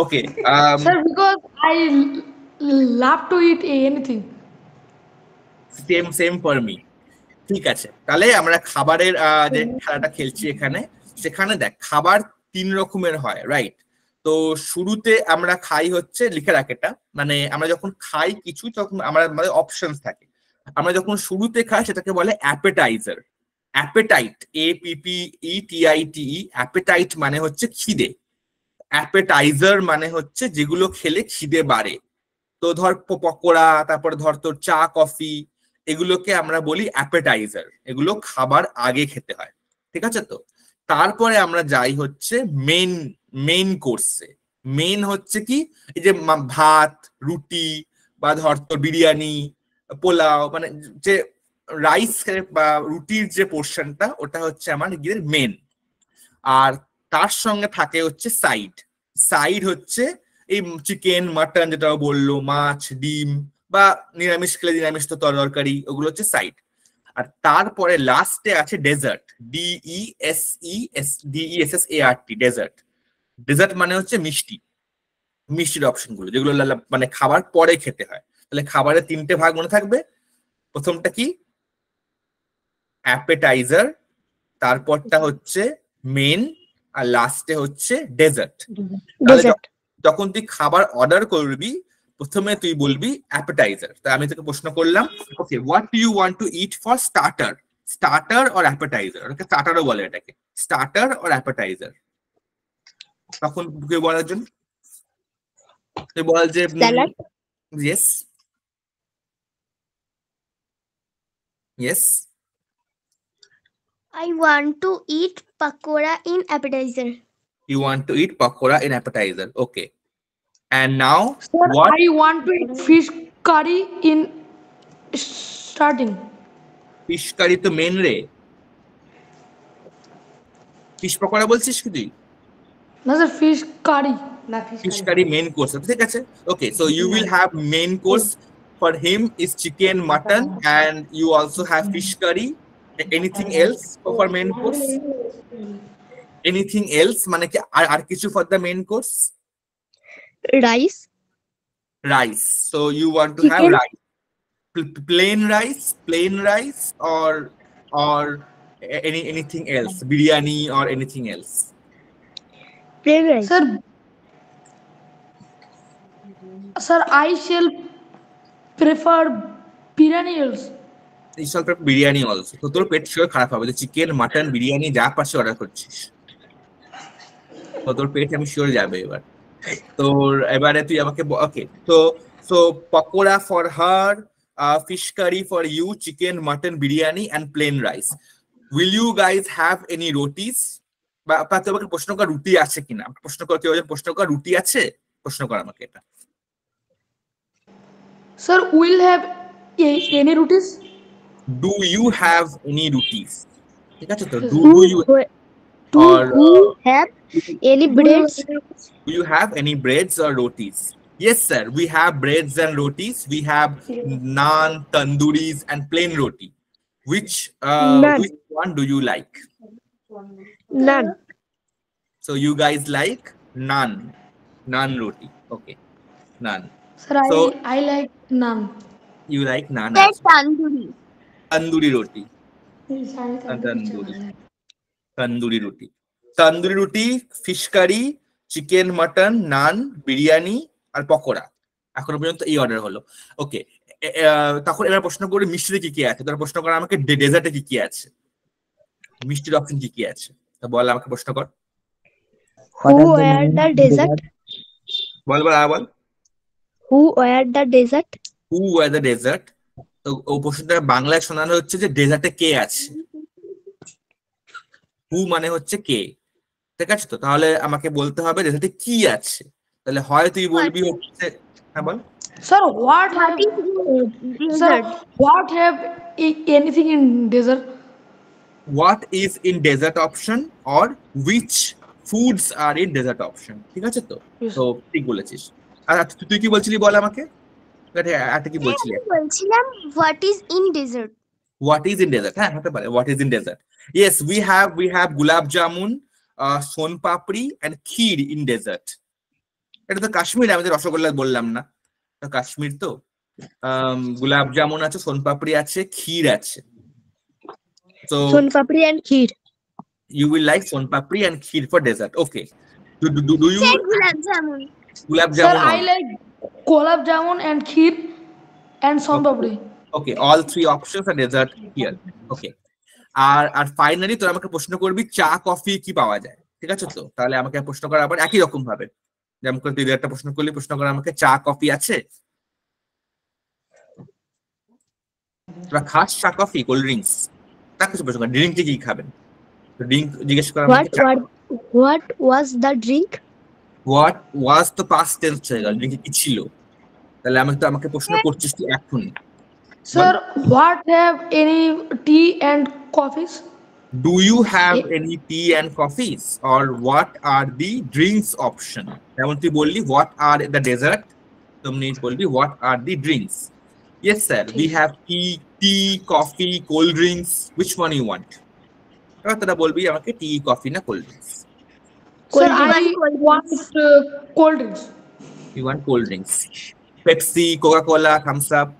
Okay, Sir, because I love to eat anything. Same for me. ঠিক আছে, তাহলে আমরা খাবারের যে খেলাটা খেলছি এখানে, সেখানে দেখ খাবার 3 রকমের হয়, রাইট? তো শুরুতে আমরা খাই হচ্ছে, লিখে রাখ এটা, মানে আমরা যখন খাই কিছু তখন আমাদের অপশনস থাকে, আমরা যখন শুরুতে খাই সেটাকে বলে অ্যাপেটাইজার। অ্যাপেটাইট, APPETITE, অ্যাপেটাইট মানে হচ্ছে খিদে, অ্যাপেটাইজার মানে হচ্ছে যেগুলো খেলে খিদে বাড়ে। তো ধর পকোড়া, তারপর ধর তোর চা, কফি, এগুলোকে আমরা বলি অ্যাপেটাইজার, এগুলো খাবার আগে খেতে হয়, ঠিক আছে? তো তারপরে আমরা যাই হচ্ছে মেইন কোর্সে। মেইন হচ্ছে কি, এই যে ভাত, রুটি, বা ধর তোর বিরিয়ানি, পোলাও, মানে যে রাইস বা রুটির যে পোর্শনটা, ওটা হচ্ছে আমার মেন। আর তার সঙ্গে থাকে হচ্ছে সাইড হচ্ছে এই চিকেন, মাটন, যেটা বললো, মাছ, ডিম, বা নিরামিষ খেলে নিরামিষ তো তরকারি, ওগুলো হচ্ছে সাইড। আর তারপরে লাস্টে আছে ডেজার্ট, DESSART, ডেজার্ট মানে হচ্ছে মিষ্টির অপশন গুলো, যেগুলো মানে খাবার পরে খেতে হয়। তাহলে খাবারের 3টে ভাগ মনে থাকবে, প্রথমটা কি অ্যাপেটাইজার, তারপরটা হচ্ছে মেন, আর লাস্টে হচ্ছে ডেজার্ট। যখন তুই খাবার অর্ডার করবি প্রথমে তুই বলবি অ্যাপেটাইজার। তাই আমি তোকে প্রশ্ন করলাম, okay, what do you want to eat for starter or appetiser? ওটাকে স্টার্টারও বলে, এটাকে স্টার্টার অর অ্যাপেটাইজার। তখন কেউ বল একজন, বল যে Salad. Yes yes. I want to eat pakora in appetizer. You want to eat pakora in appetizer. Okay. And now Sir, what? I want to eat fish curry in starting. Fish curry তো main রে, fish pakora বলছিস কি তুই? না sir fish curry না Fish curry main course, ঠিক আছে। Okay, so you will have main course for him is chicken, mutton, and you also have fish curry. Anything else for main course? Anything else? মানে কি আর কিছু for the main course? Rice. Rice. So you want to have Chicken. rice, plain rice, or anything else, biryani or anything else? Plain rice. Sir, I shall prefer biryani also. You shall prep biryani also. তো তোর পেট sure খারাপ হবে, chicken mutton biryani যা পাশে order করছিস, তো তোর পেট আমি শিওর যাবে এবার। তোর এবারে তুই আমাকে ওকে, so pakora for her, fish curry for you, chicken mutton biryani and plain rice. Will you guys have any rotis? বা তোমাকে প্রশ্ন কর রুটি আছে কিনা, প্রশ্ন কর, কেউ প্রশ্ন কর রুটি আছে, প্রশ্ন কর আমাকে এটা। Sir, will have any rotis? Do you have any rotis? ঠিক আছে তো, do you Do or you have any breads? do you have any breads or rotis? Yes sir, we have breads and rotis. We have naan, tanduris and plain roti. Which one do you like? None. So you guys like naan roti. Okay, naan. Sir, I like naan. You like naan? That's Tandoori roti. Tandoori roti. Tandoori roti, fish curry, chicken, mutton, naan, biryani আর পকোড়া। এখনো পর্যন্ত এই order হলো। ওকে, তখন এবার প্রশ্ন করি মিষ্টিতে কি কি আছে। তোর প্রশ্ন কর আমাকে ডেজার্টে কি কি আছে, মিষ্টির অপশন কি কি আছে, তো বল আমাকে প্রশ্ন কর। Who were the desert? Ball ball. Who were the desert? Who were the desert? তো ও প্রশ্নটা বাংলায় শোনানো হচ্ছে যে ডেজার্টে কে আছে। হু মানে হচ্ছে কে, ঠিক আছে তো, তাহলে আমাকে বলতে হবে ডেজার্টে কি আছে। তাহলে হয় তুই বলবি হচ্ছে, হ্যাঁ বল। Sir, what have anything in desert? What is in desert option or which foods are in desert option, ঠিক আছে তো। তো ঠিক বলেছিস। আর তুই কি বলছিলি বল আমাকে, এটা কি বলছিলি? বলছিলাম what is in desert? What is in desert? হ্যাঁ হতে পারে, what is in desert. Yes, we have gulab jamun, son papri and kheer in desert. এটা তো কাশ্মীর, আমি তো রসগোল্লা বললাম না, তো কাশ্মীর তো। গুলাব জামুন আছে, সোন পাপড়ি আছে, ক্ষীর আছে। So Son papri and kheer. you will like son papri and kheer for dessert. Okay. Do you gulab jamun? Gulab Sir, jamun? I like gulab jamun and kheer and son papdi. Okay, all three options are dessert here. Okay. আর finally তোরা আমাকে প্রশ্ন করবি চা coffee কি পাওয়া যায়, ঠিক আছে তো। তাহলে আমাকে প্রশ্ন করা আবার একই রকম ভাবে, যেমন করে তুই একটা প্রশ্ন করলি, প্রশ্ন করা আমাকে চা কফি আছে, তোরা খাস চা কফি কোল্ড ড্রিঙ্কস, তা কিছু প্রশ্ন কর ড্রিঙ্ক কি খাবেন, তো ড্রিঙ্ক জিজ্ঞেস করা আমাকে। What was the drink? What was the past tense হয়ে গেল, ড্রিঙ্ক কি ছিল, তাহলে আমাকে প্রশ্ন করছিস তুই এখন। Sir, what have any tea and coffees? Do you have any tea and coffees or what are the drinks option? যেমন তুই বললি what are the dessert, তুমি বলবি what are the drinks. Yes sir, we have tea, coffee, cold drinks. Which one you want? এবার তোরা বলবি আমাকে টি, coffee না cold drinks. Sir, I want cold drinks. You want cold drinks. Pepsi, Coca-Cola, Thumbs Up.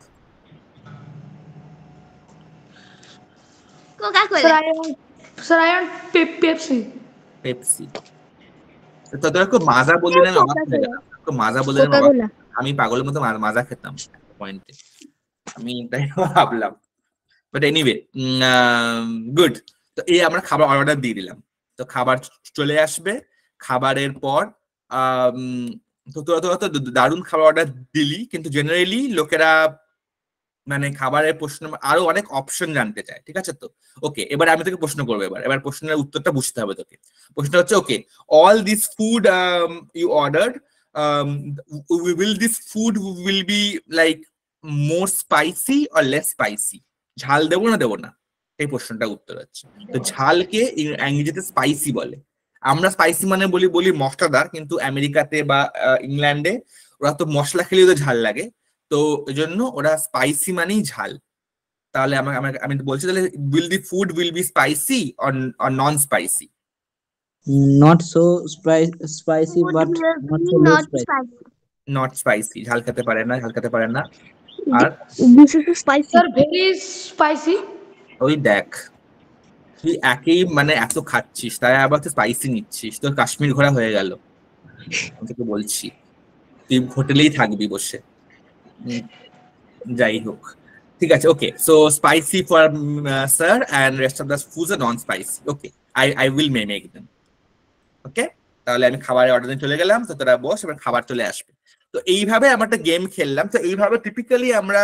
Coca-Cola. Sir, I want Pepsi. Pepsi. তো তোরা খুব মাজা বললি না, অবাক হয়ে গেলাম। খুব মাজা বললি না, আমি পাগলের মতো মাজা খেতাম পয়েন্টে, আমি তাই ভাবলাম। But anyway, good. তো এই আমরা খাবার অর্ডার দিয়ে দিলাম, তো খাবার চলে আসবে, খাবারের পর তো তোরা তো দারুণ খাবার অর্ডার দিলি, কিন্তু জেনারেলি লোকেরা মানে খাবারের প্রশ্ন আরো অনেক অপশন জানতে চায়, ঠিক আছে তো? ওকে, এবার আমি তোকে প্রশ্ন করবো, এবার প্রশ্নের উত্তরটা বুঝতে হবে তোকে। প্রশ্নটা হচ্ছে, okay, all this food you ordered, will this food will be like more spicy or less spicy? ঝাল দেবো না দেবো না, এই প্রশ্নটা উত্তর হচ্ছে। তো ঝালকে ইংরেজিতে স্পাইসি বলে। আমরা স্পাইসি মানে বলি মশলাদার, কিন্তু আমেরিকাতে বা ইংল্যান্ডে ওরা তো মশলা খেলেও তো ঝাল লাগে, তো এই জন্য ওরা স্পাইসি মানেই ঝাল। তাহলে আমি বলছি, তাহলে will the food will be spicy or non spicy? Not so spicy, Food but will not be so low not spicy. spicy. Not spicy, ঝাল খেতে পারে না, ঝাল খেতে পারে না। আর This is spicy. Sir, very spicy. ওই দেখ, তুই একই মানে এত খাচ্ছিস, তাই আবার তুই স্পাইসি নিচ্ছিস, তোর কাশ্মীর ঘোরা হয়ে গেল। আমি তোকে বলছি, তুই হোটেলেই থাকবি বসে। যাই হোক, ঠিক আছে, okay. So spicy for sir and rest of the foods are non spicy. Okay, I will make them. Okay, তাহলে আমি খাবারের অর্ডার দিয়ে চলে গেলাম, তো তোরা বস, এবার খাবার চলে আসবে। তো এইভাবে আমরা একটা গেম খেললাম। তো এইভাবে টিপিক্যালি আমরা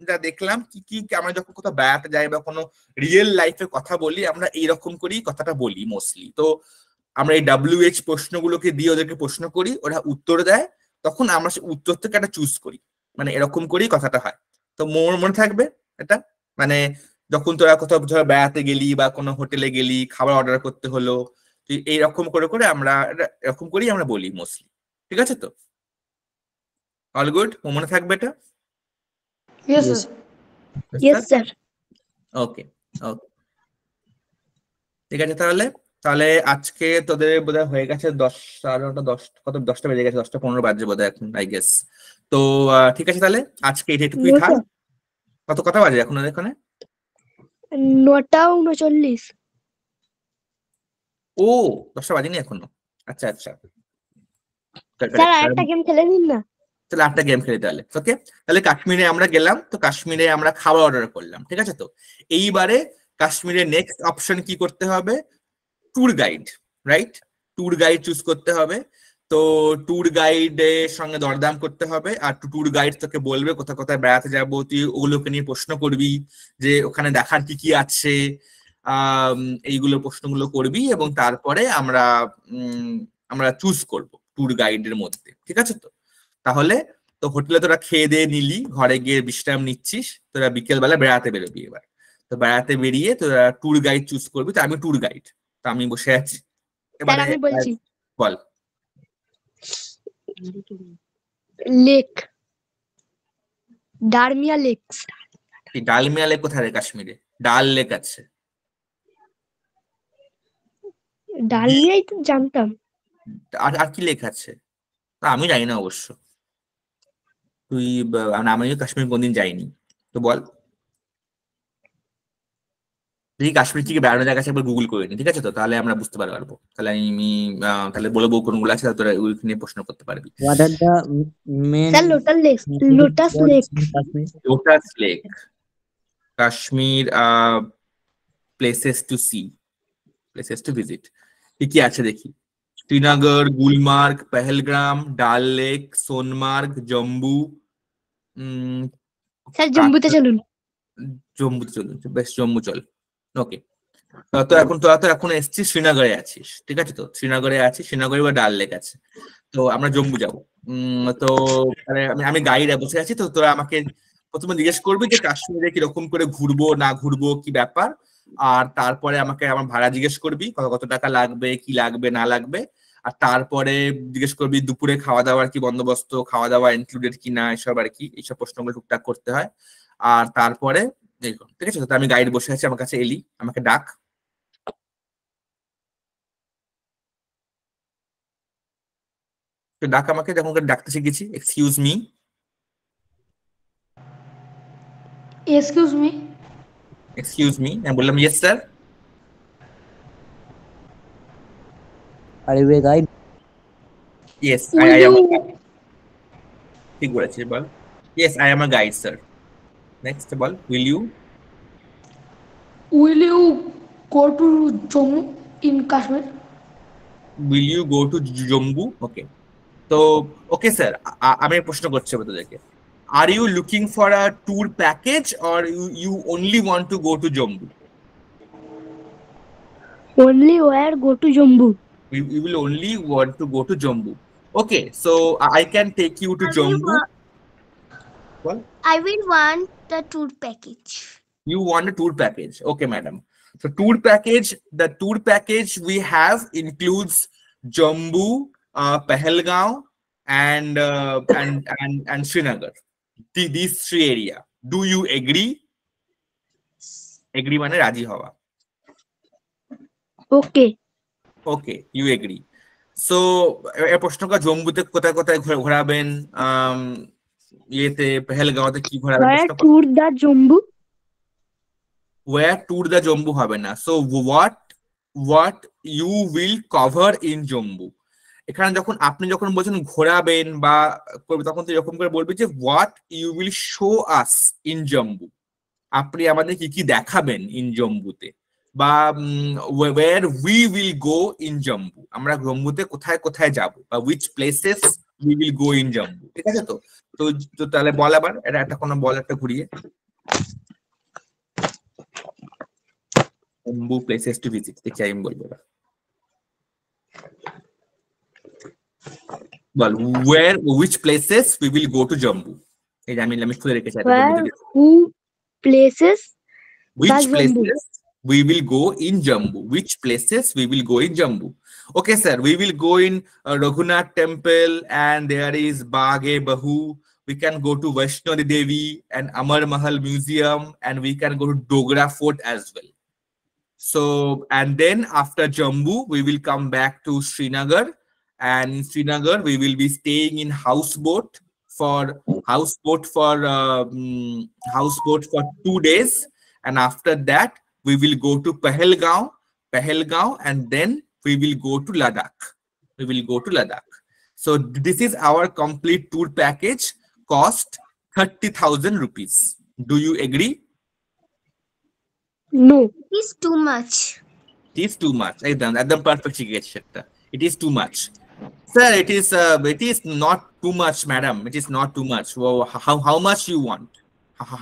যা দেখলাম, কি আমরা যখন কোথাও বেড়াতে যাই বা কোনো রিয়েল লাইফে কথা বলি, আমরা এইরকম করেই কথাটা বলি মোস্টলি। তো আমরা এই WH প্রশ্নগুলোকে দিয়ে ওদেরকে প্রশ্ন করি, ওরা উত্তর দেয়, তখন আমরা সেই উত্তর থেকে একটা চুজ করি, মানে এরকম করেই কথাটা হয়। তো মনে থাকবে এটা, মানে যখন তোরা কোথাও বেড়াতে গেলি বা কোনো হোটেলে গেলি, খাবার অর্ডার করতে হলো, এইরকম করে আমরা এরকম করেই আমরা বলি মোস্টলি। ঠিক আছে তো? All good? মনে থাকবে এটা? Yes, Yes. sir. Yes, sir. ওকে ওকে, ঠিক আছে। তাহলে আজকে তোদের বোধহয় হয়ে গেছে 10টা বেজে গেছে, 10টা 15 বাজে বোধহয় এখন, আই গেস। তো ঠিক আছে, তাহলে আজকে এটুকুই No, থাক। sir. কটা বাজে এখন এখানে? 9:39. ও, 10টা বাজেনি এখনো। আচ্ছা, স্যার আরেকটা গেম খেলে নিন না। তাহলে একটা গেম খেলি তাহলে। ওকে, তাহলে কাশ্মীরে আমরা গেলাম, তো কাশ্মীরে আমরা খাবার অর্ডার করলাম, ঠিক আছে তো? এইবারে কাশ্মীরের নেক্সট অপশন কি করতে হবে? Tour guide, right? Tour guide choose করতে হবে। তো ট্যুর গাইডের সঙ্গে দরদাম করতে হবে, আর ট্যুর গাইড তোকে বলবে কোথায় কোথায় বেড়াতে যাবো, তুই ওগুলোকে নিয়ে প্রশ্ন করবি যে ওখানে দেখার কি আছে, এইগুলো প্রশ্নগুলো করবি, এবং তারপরে আমরা চুজ করব ট্যুর গাইডের মধ্যে, ঠিক আছে তো? তাহলে তো হোটেলে তোরা খেয়ে দিয়ে নিলি, ঘরে গিয়ে বিশ্রাম নিচ্ছিস, তোরা বিকেল বেলা বেড়াতে বেরোবি। এবার তো বেড়াতে বেরিয়ে তোরা ট্যুর গাইড চুজ করবি। তো আমি ট্যুর গাইড, তো আমি বসে আছি। স্যার আমি বলছি, বল। Lake, Dalmia lake. Dalmia lake কোথায় রে? কাশ্মীরে ডাল লেক আছে। ডালমিয়াই তো জানতাম। আর কি লেক আছে আমি জানি না অবশ্য। তুই আমিও কাশ্মীর কোনদিন যাইনি, তো বল। তুই কাশ্মীর থেকে বেড়ানোর জায়গা আছে একবার গুগল করে নি, ঠিক আছে তো? তাহলে আমরা বুঝতে পারবো। তাহলে আমি তাহলে বলবো কোনগুলো আছে, তোরা ওইগুলো নিয়ে প্রশ্ন করতে পারবি। What are the main sir lotus lake, lotus lake. Lotus lake, Kashmir places to see, places to visit কি আছে দেখি। শ্রীনগর, গুলমার্গ, পেহেলগ্রাম, ডাল লেক, সোনমার্গ, জম্বু। স্যার জম্বুতে চলুন। জম্বুতে চলুন, বেশ, জম্বু চল। ওকে, তোরা তো এখন এসছিস, শ্রীনগরে আছিস, ঠিক আছে তো? শ্রীনগরে আছিস, শ্রীনগরে বা ডাল লেক আছে, তো আমরা জম্বু যাবো। তো আমি গাইড বসে আছি, তো তোরা আমাকে প্রথমে জিজ্ঞেস করবি যে কাশ্মীরে কিরকম করে ঘুরবো না ঘুরবো, কি ব্যাপার, আর তারপরে আমাকে আমার ভাড়া জিজ্ঞেস করবি, কত টাকা লাগবে, কি লাগবে না লাগবে, আর তারপরে জিজ্ঞেস করবি দুপুরে খাওয়া দাওয়ার কি বন্দোবস্ত, খাওয়া দাওয়া ইনক্লুডেড কিনা, এসব আর কি, এইসব প্রশ্নগুলো টুকটাক করতে হয়। আর তারপরে ঠিক আছে, তো আমি গাইড বসে আছি, আমার কাছে এলি, আমাকে ডাক, আমাকে যখন ডাকতে শিখেছি। Excuse me. আমি বললাম yes sir. Are you a guide? Yes, I am. ঠিক বলেছিস, বল। Yes, I am a guide sir. Next বল, will you go to Jammu in Kashmir? will you go to Jambu? Okay. So, okay, sir. আমি প্রশ্ন করছি আপনাদেরকে। Are you looking for a tour package or you only want to go to Jambu? Only where go to Jambu. We will only want to go to Jambu. Okay, so I can take you to Jambu. What? I will want the tour package. You want a tour package. Okay, madam. So the tour package we have includes Jambu, Pahalgaon, and Srinagar. These three areas. Do you agree? Agree মানে রাজি হওয়া। Okay. Okay, you agree. So এর প্রশ্নটা জম্বুতে কোথায় কোথায় ঘোরাবেন, ইয়েতে পেহেলগাঁওতে কি ঘোরাবেন? Where tour the Jambu? Where tour the Jambu হবে না। So what you will cover in Jambu? এখানে আপনি যখন বলছেন ঘোরাবেন বা তখন তো এরকম করে বলবে যে what you will show us in Jambu, আপনি আমাদের কি কি দেখাবেন ইন জম্বুতে, বা where we will go in Jambu, আমরা জম্বুতে কোথায় কোথায় যাব, বা which places we will go in Jambu। ঠিক আছে? তো তাহলে বল আবার এটা একটা কোনো বল একটা ঘুরিয়ে। Jambu places to visit, দেখি আমি বলবো না। বল which places we will go to Jambu। এই যে আমি খুলে রেখেছি। Who places which the places we will go in Jambu? Which places we will go in Jambu? Okay, sir. We will go in Raghunath Temple, and there is Bagh-e-Bahu. We can go to Vaishno Devi and Amar Mahal Museum, and we can go to Dogra Fort as well. So, and then after Jambu, we will come back to Srinagar, and in Srinagar we will be staying in houseboat for 2 days, and after that we will go to Pahalgaon, and then we will go to Ladakh. So this is our complete tour package, cost 30,000 rupees. Do you agree? No. It is too much. It is too much. Ekdam perfect শিখেছে একটা। It is too much. Sir, it is not too much, madam. It is not too much. Well, how much you want?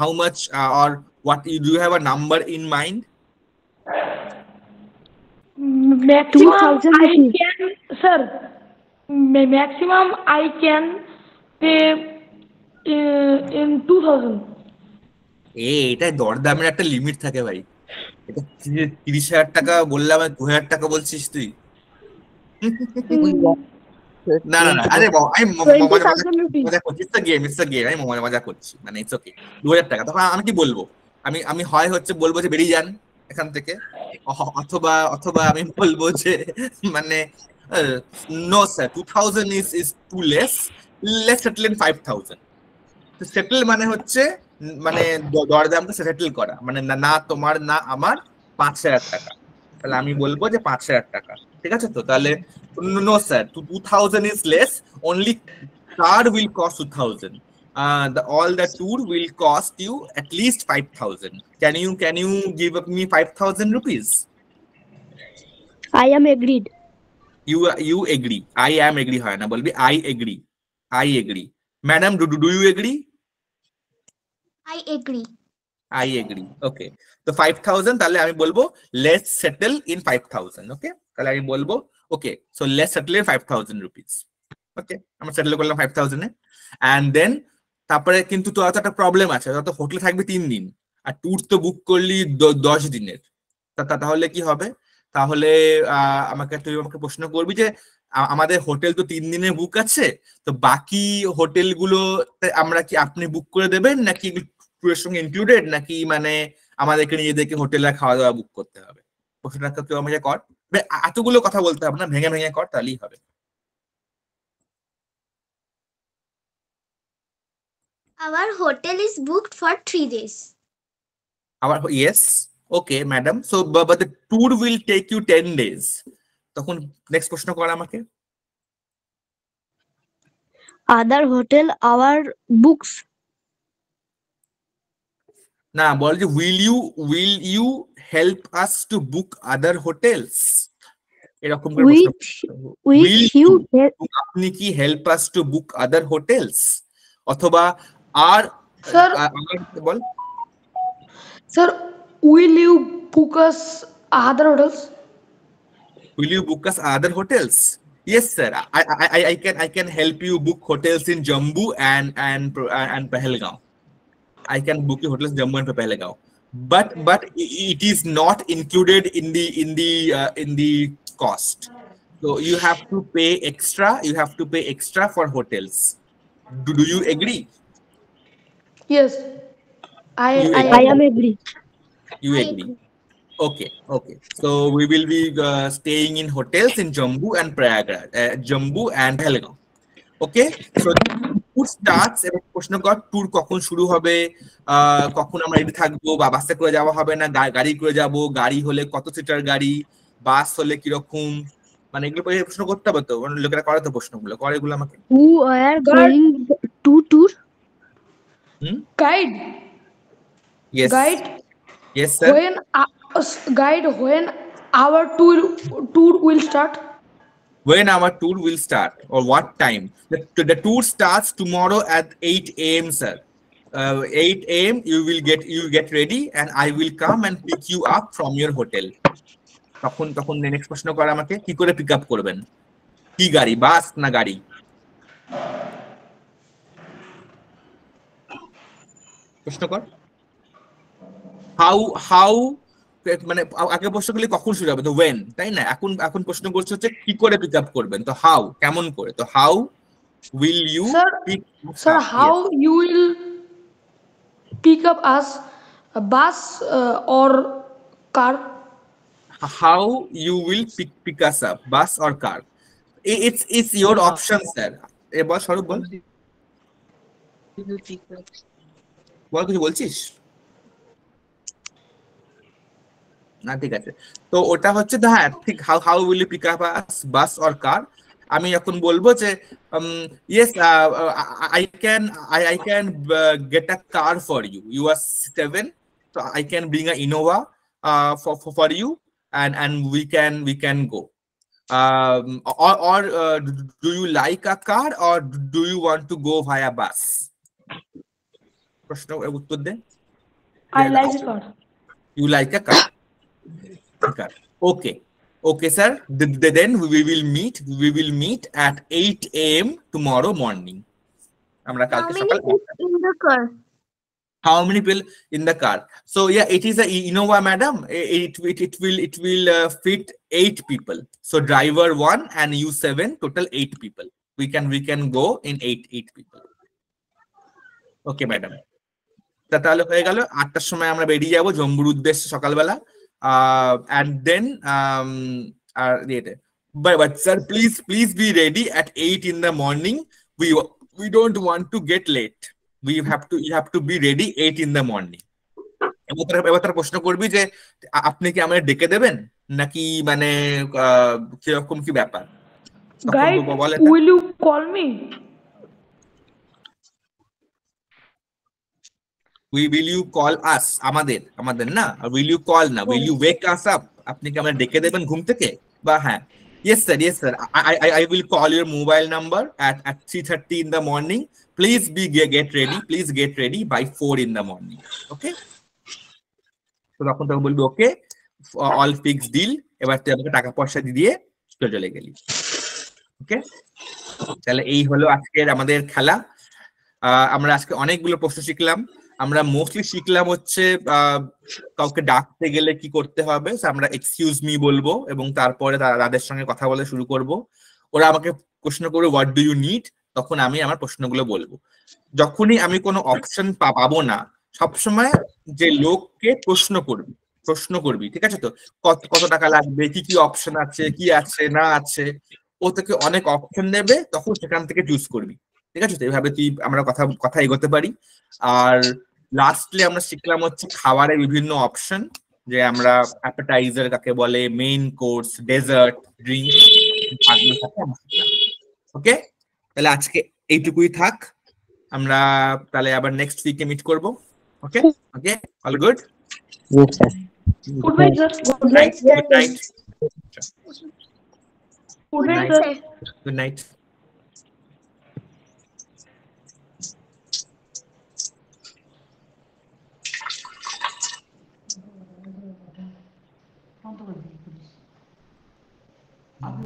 How much or what? Do you have a number in mind? Maximum 2,000 I rupees. can, sir. Maximum I can pay in 2,000. এটা দরদামের একটা limit থাকে ভাই। এটা 30,000 টাকা বললাম, 2,000 টাকা বলছিস তুই? না আরে আমি মজা করছি। ইটস আ গেম, আমি মজা করছি, মানে ইটস ওকে। 2,000 টাকা তখন আমি কি বলবো? আমি হয় বলবো যে বেরিয়ে যান এখান থেকে, অথবা আমি বলবো যে মানে no sir, 2,000 is too less, let's settle in 5,000। তো সেটেল মানে হচ্ছে মানে দরদামটা সেটেল করা, মানে না তোমার না আমার, 5,000 টাকা। তাহলে আমি বলবো যে 5,000 টাকা। ঠিক আছে? তো তাহলে no sir, 2,000 is less, only car will cost 2,000. All the tour will cost you at least 5,000. Can you give up me 5,000 rupees? I am agreed. You agree? I am agree হয় না, বলবি I agree. Madam, do you agree? I agree. Okay. তো 5,000 তাহলে আমি বলবো let's settle in 5,000. Okay? তাহলে আমি বলবো okay, so let's settle in 5,000 rupees. Okay? আমরা সেটেল করলাম 5,000 এ, and then তারপরে কিন্তু তো একটা প্রবলেম আছে, তো হোটেলে থাকবে 3 দিন, আর ট্যুর তো বুক করলি 10 দিনের। তাহলে কি হবে? তাহলে তুই আমাকে প্রশ্ন করবি যে আমাদের হোটেল তো 3 দিনের বুক আছে, তো বাকি হোটেলগুলো আমরা কি আপনি বুক করে দেবেন, নাকি ট্যুরের সঙ্গে ইনক্লুডেড, নাকি মানে আমাদেরকে নিজেদেরকে হোটেলে খাওয়া দাওয়া বুক করতে হবে? প্রশ্নটা তুই আমাকে কর। এতগুলো কথা বলতে হবে না, ভেঙে ভেঙে কর, তাহলেই হবে। Our hotel is booked for 3 days. Yes, okay, madam. So, but the tour will take you 10 days. তখন নেক্সট প্রশ্ন কর আমাকে। Other hotel our books. না, বল যে will you help us to book other hotels? এরকম করে প্রশ্ন With you help আপনি কি help us to book other hotels, অথবা আর Sir, ball sir, will you book us other hotels? will you book us other hotels? Yes sir, I can help you book hotels in Jammu and Pahalgam. I can book you hotels in Jammu and Pahalgam, but it is not included in the cost. So you have to pay extra. You have to pay extra for hotels. Do you agree? Yes, You I I am agree. You agree? Okay. So we will be staying in hotels in Jammu and Prayagraj, Jammu and Pahalgam. Okay. So tour starts. এবার প্রশ্ন কর tour কখন শুরু হবে, কখন আমরা ready থাকবো, বা বাসে করে যাওয়া হবে না গাড়ি করে যাব, গাড়ি হলে কত সিটার গাড়ি, বাস হলে কিরকম, মানে এগুলো প্রশ্ন করতে হবে তো, লোকেরা করে তো প্রশ্নগুলো করে, এগুলো আমাকে Who are going to tour? guide. yes Guide yes sir when our tour will start. when our tour will start or what time. The tour starts tomorrow at 8 a.m. sir. 8 a.m. you get ready and I will come and pick you up from your hotel. তখন next প্রশ্ন কর আমাকে, কি করে pick up করবেন, কি গাড়ি, বাস না গাড়ি? প্রশ্ন কর হাউ মানে আগে প্রশ্ন করলে কখন শুরু হবে, তো when, তাই না? এখন প্রশ্ন করছে হচ্ছে কি করে পিক আপ করবেন, তো হাউ, কেমন করে, তো how will you pick Sir, up? how you will pick up us, a bus or car? How you will pick us up, bus or car? It's your option sir. এবার স্বরূপ বল, কিছু বলছিস না? ঠিক আছে, তো ওটা হচ্ছে হ্যাঁ ঠিক, how will you pick up us, bus or car. আমি এখন বলবো যে yes I can get a car for you. You are 7, so I can bring a Innova for you and we can go. Or do you like a car or do you want to go via bus? প্রশ্ন উত্তর দে। I like a car. You like a car? Okay sir, then we will meet at 8 a.m. tomorrow morning. আমরা How কালকে many সকাল people in the car? How many people in the car? So yeah, it is a Innova madam. It will fit 8 people. So driver 1 and you 7, total 8 people. We can go in 8 people. Okay madam. তাহলে হয়ে গেল, 8টার সময় আমরা বেরিয়ে যাবো জম্বুর উদ্দেশ্যে সকালবেলা। And then but sir, please be ready at 8 in the morning. We don't want to get late. You have to be ready 8 in the morning. এবার তার প্রশ্ন করবি যে আপনি কি আমাদের ডেকে দেবেন নাকি, মানে কিরকম কি ব্যাপার? Guide, will you call me? Will you call us? আমাদের না, will you call না, will you wake us up? আপনি কি আমাদের ডেকে দেবেন ঘুম থেকে, বা হ্যাঁ yes sir I will call your mobile number at 3:30 in the morning. Please get ready by 4 in the morning. Okay, তো তখন বলবি ওকে, all fixed deal. এবার তুই আমাকে টাকা পয়সা দিয়ে চলে গেলি। ওকে, তাহলে এই হলো আজকের আমাদের খেলা। আমরা আজকে অনেকগুলো প্রশ্ন শিখলাম। আমরা মোস্টলি শিখলাম হচ্ছে কাউকে ডাকতে গেলে কি করতে হবে। আমরা এক্সকিউজ মি বলবো এবং তারপরে তাদের সঙ্গে কথা বলে শুরু করব। ওরা আমাকে প্রশ্ন করবে হোয়াট ডু ইউ নিড, তখন আমি আমার প্রশ্নগুলো বলবো। যখনই আমি কোনো অপশন পাবো না, সবসময় যে লোককে প্রশ্ন করবি, ঠিক আছে? তো কত টাকা লাগবে, কি কি অপশন আছে, কি আছে না আছে, ও থেকে অনেক অপশন নেবে, তখন সেখান থেকে চুজ করবি, ঠিক আছে? তো এইভাবে আমরা কথা এগোতে পারি। আর লাস্টলি আমরা শিখলাম হচ্ছে খাবারের বিভিন্ন অপশন, যে আমরা অ্যাপেটাইজার কাকে বলে, মেইন কোর্স, ডেজার্ট, ড্রিঙ্ক। ওকে, তাহলে আজকে এইটুকুই থাক। আমরা তাহলে আবার নেক্সট উইকে মিট করব। Okay, all good. Good night, sir. Good night. Good night, night. sir. Good night. বন্ধ করে দিই, পুলিশ। আমি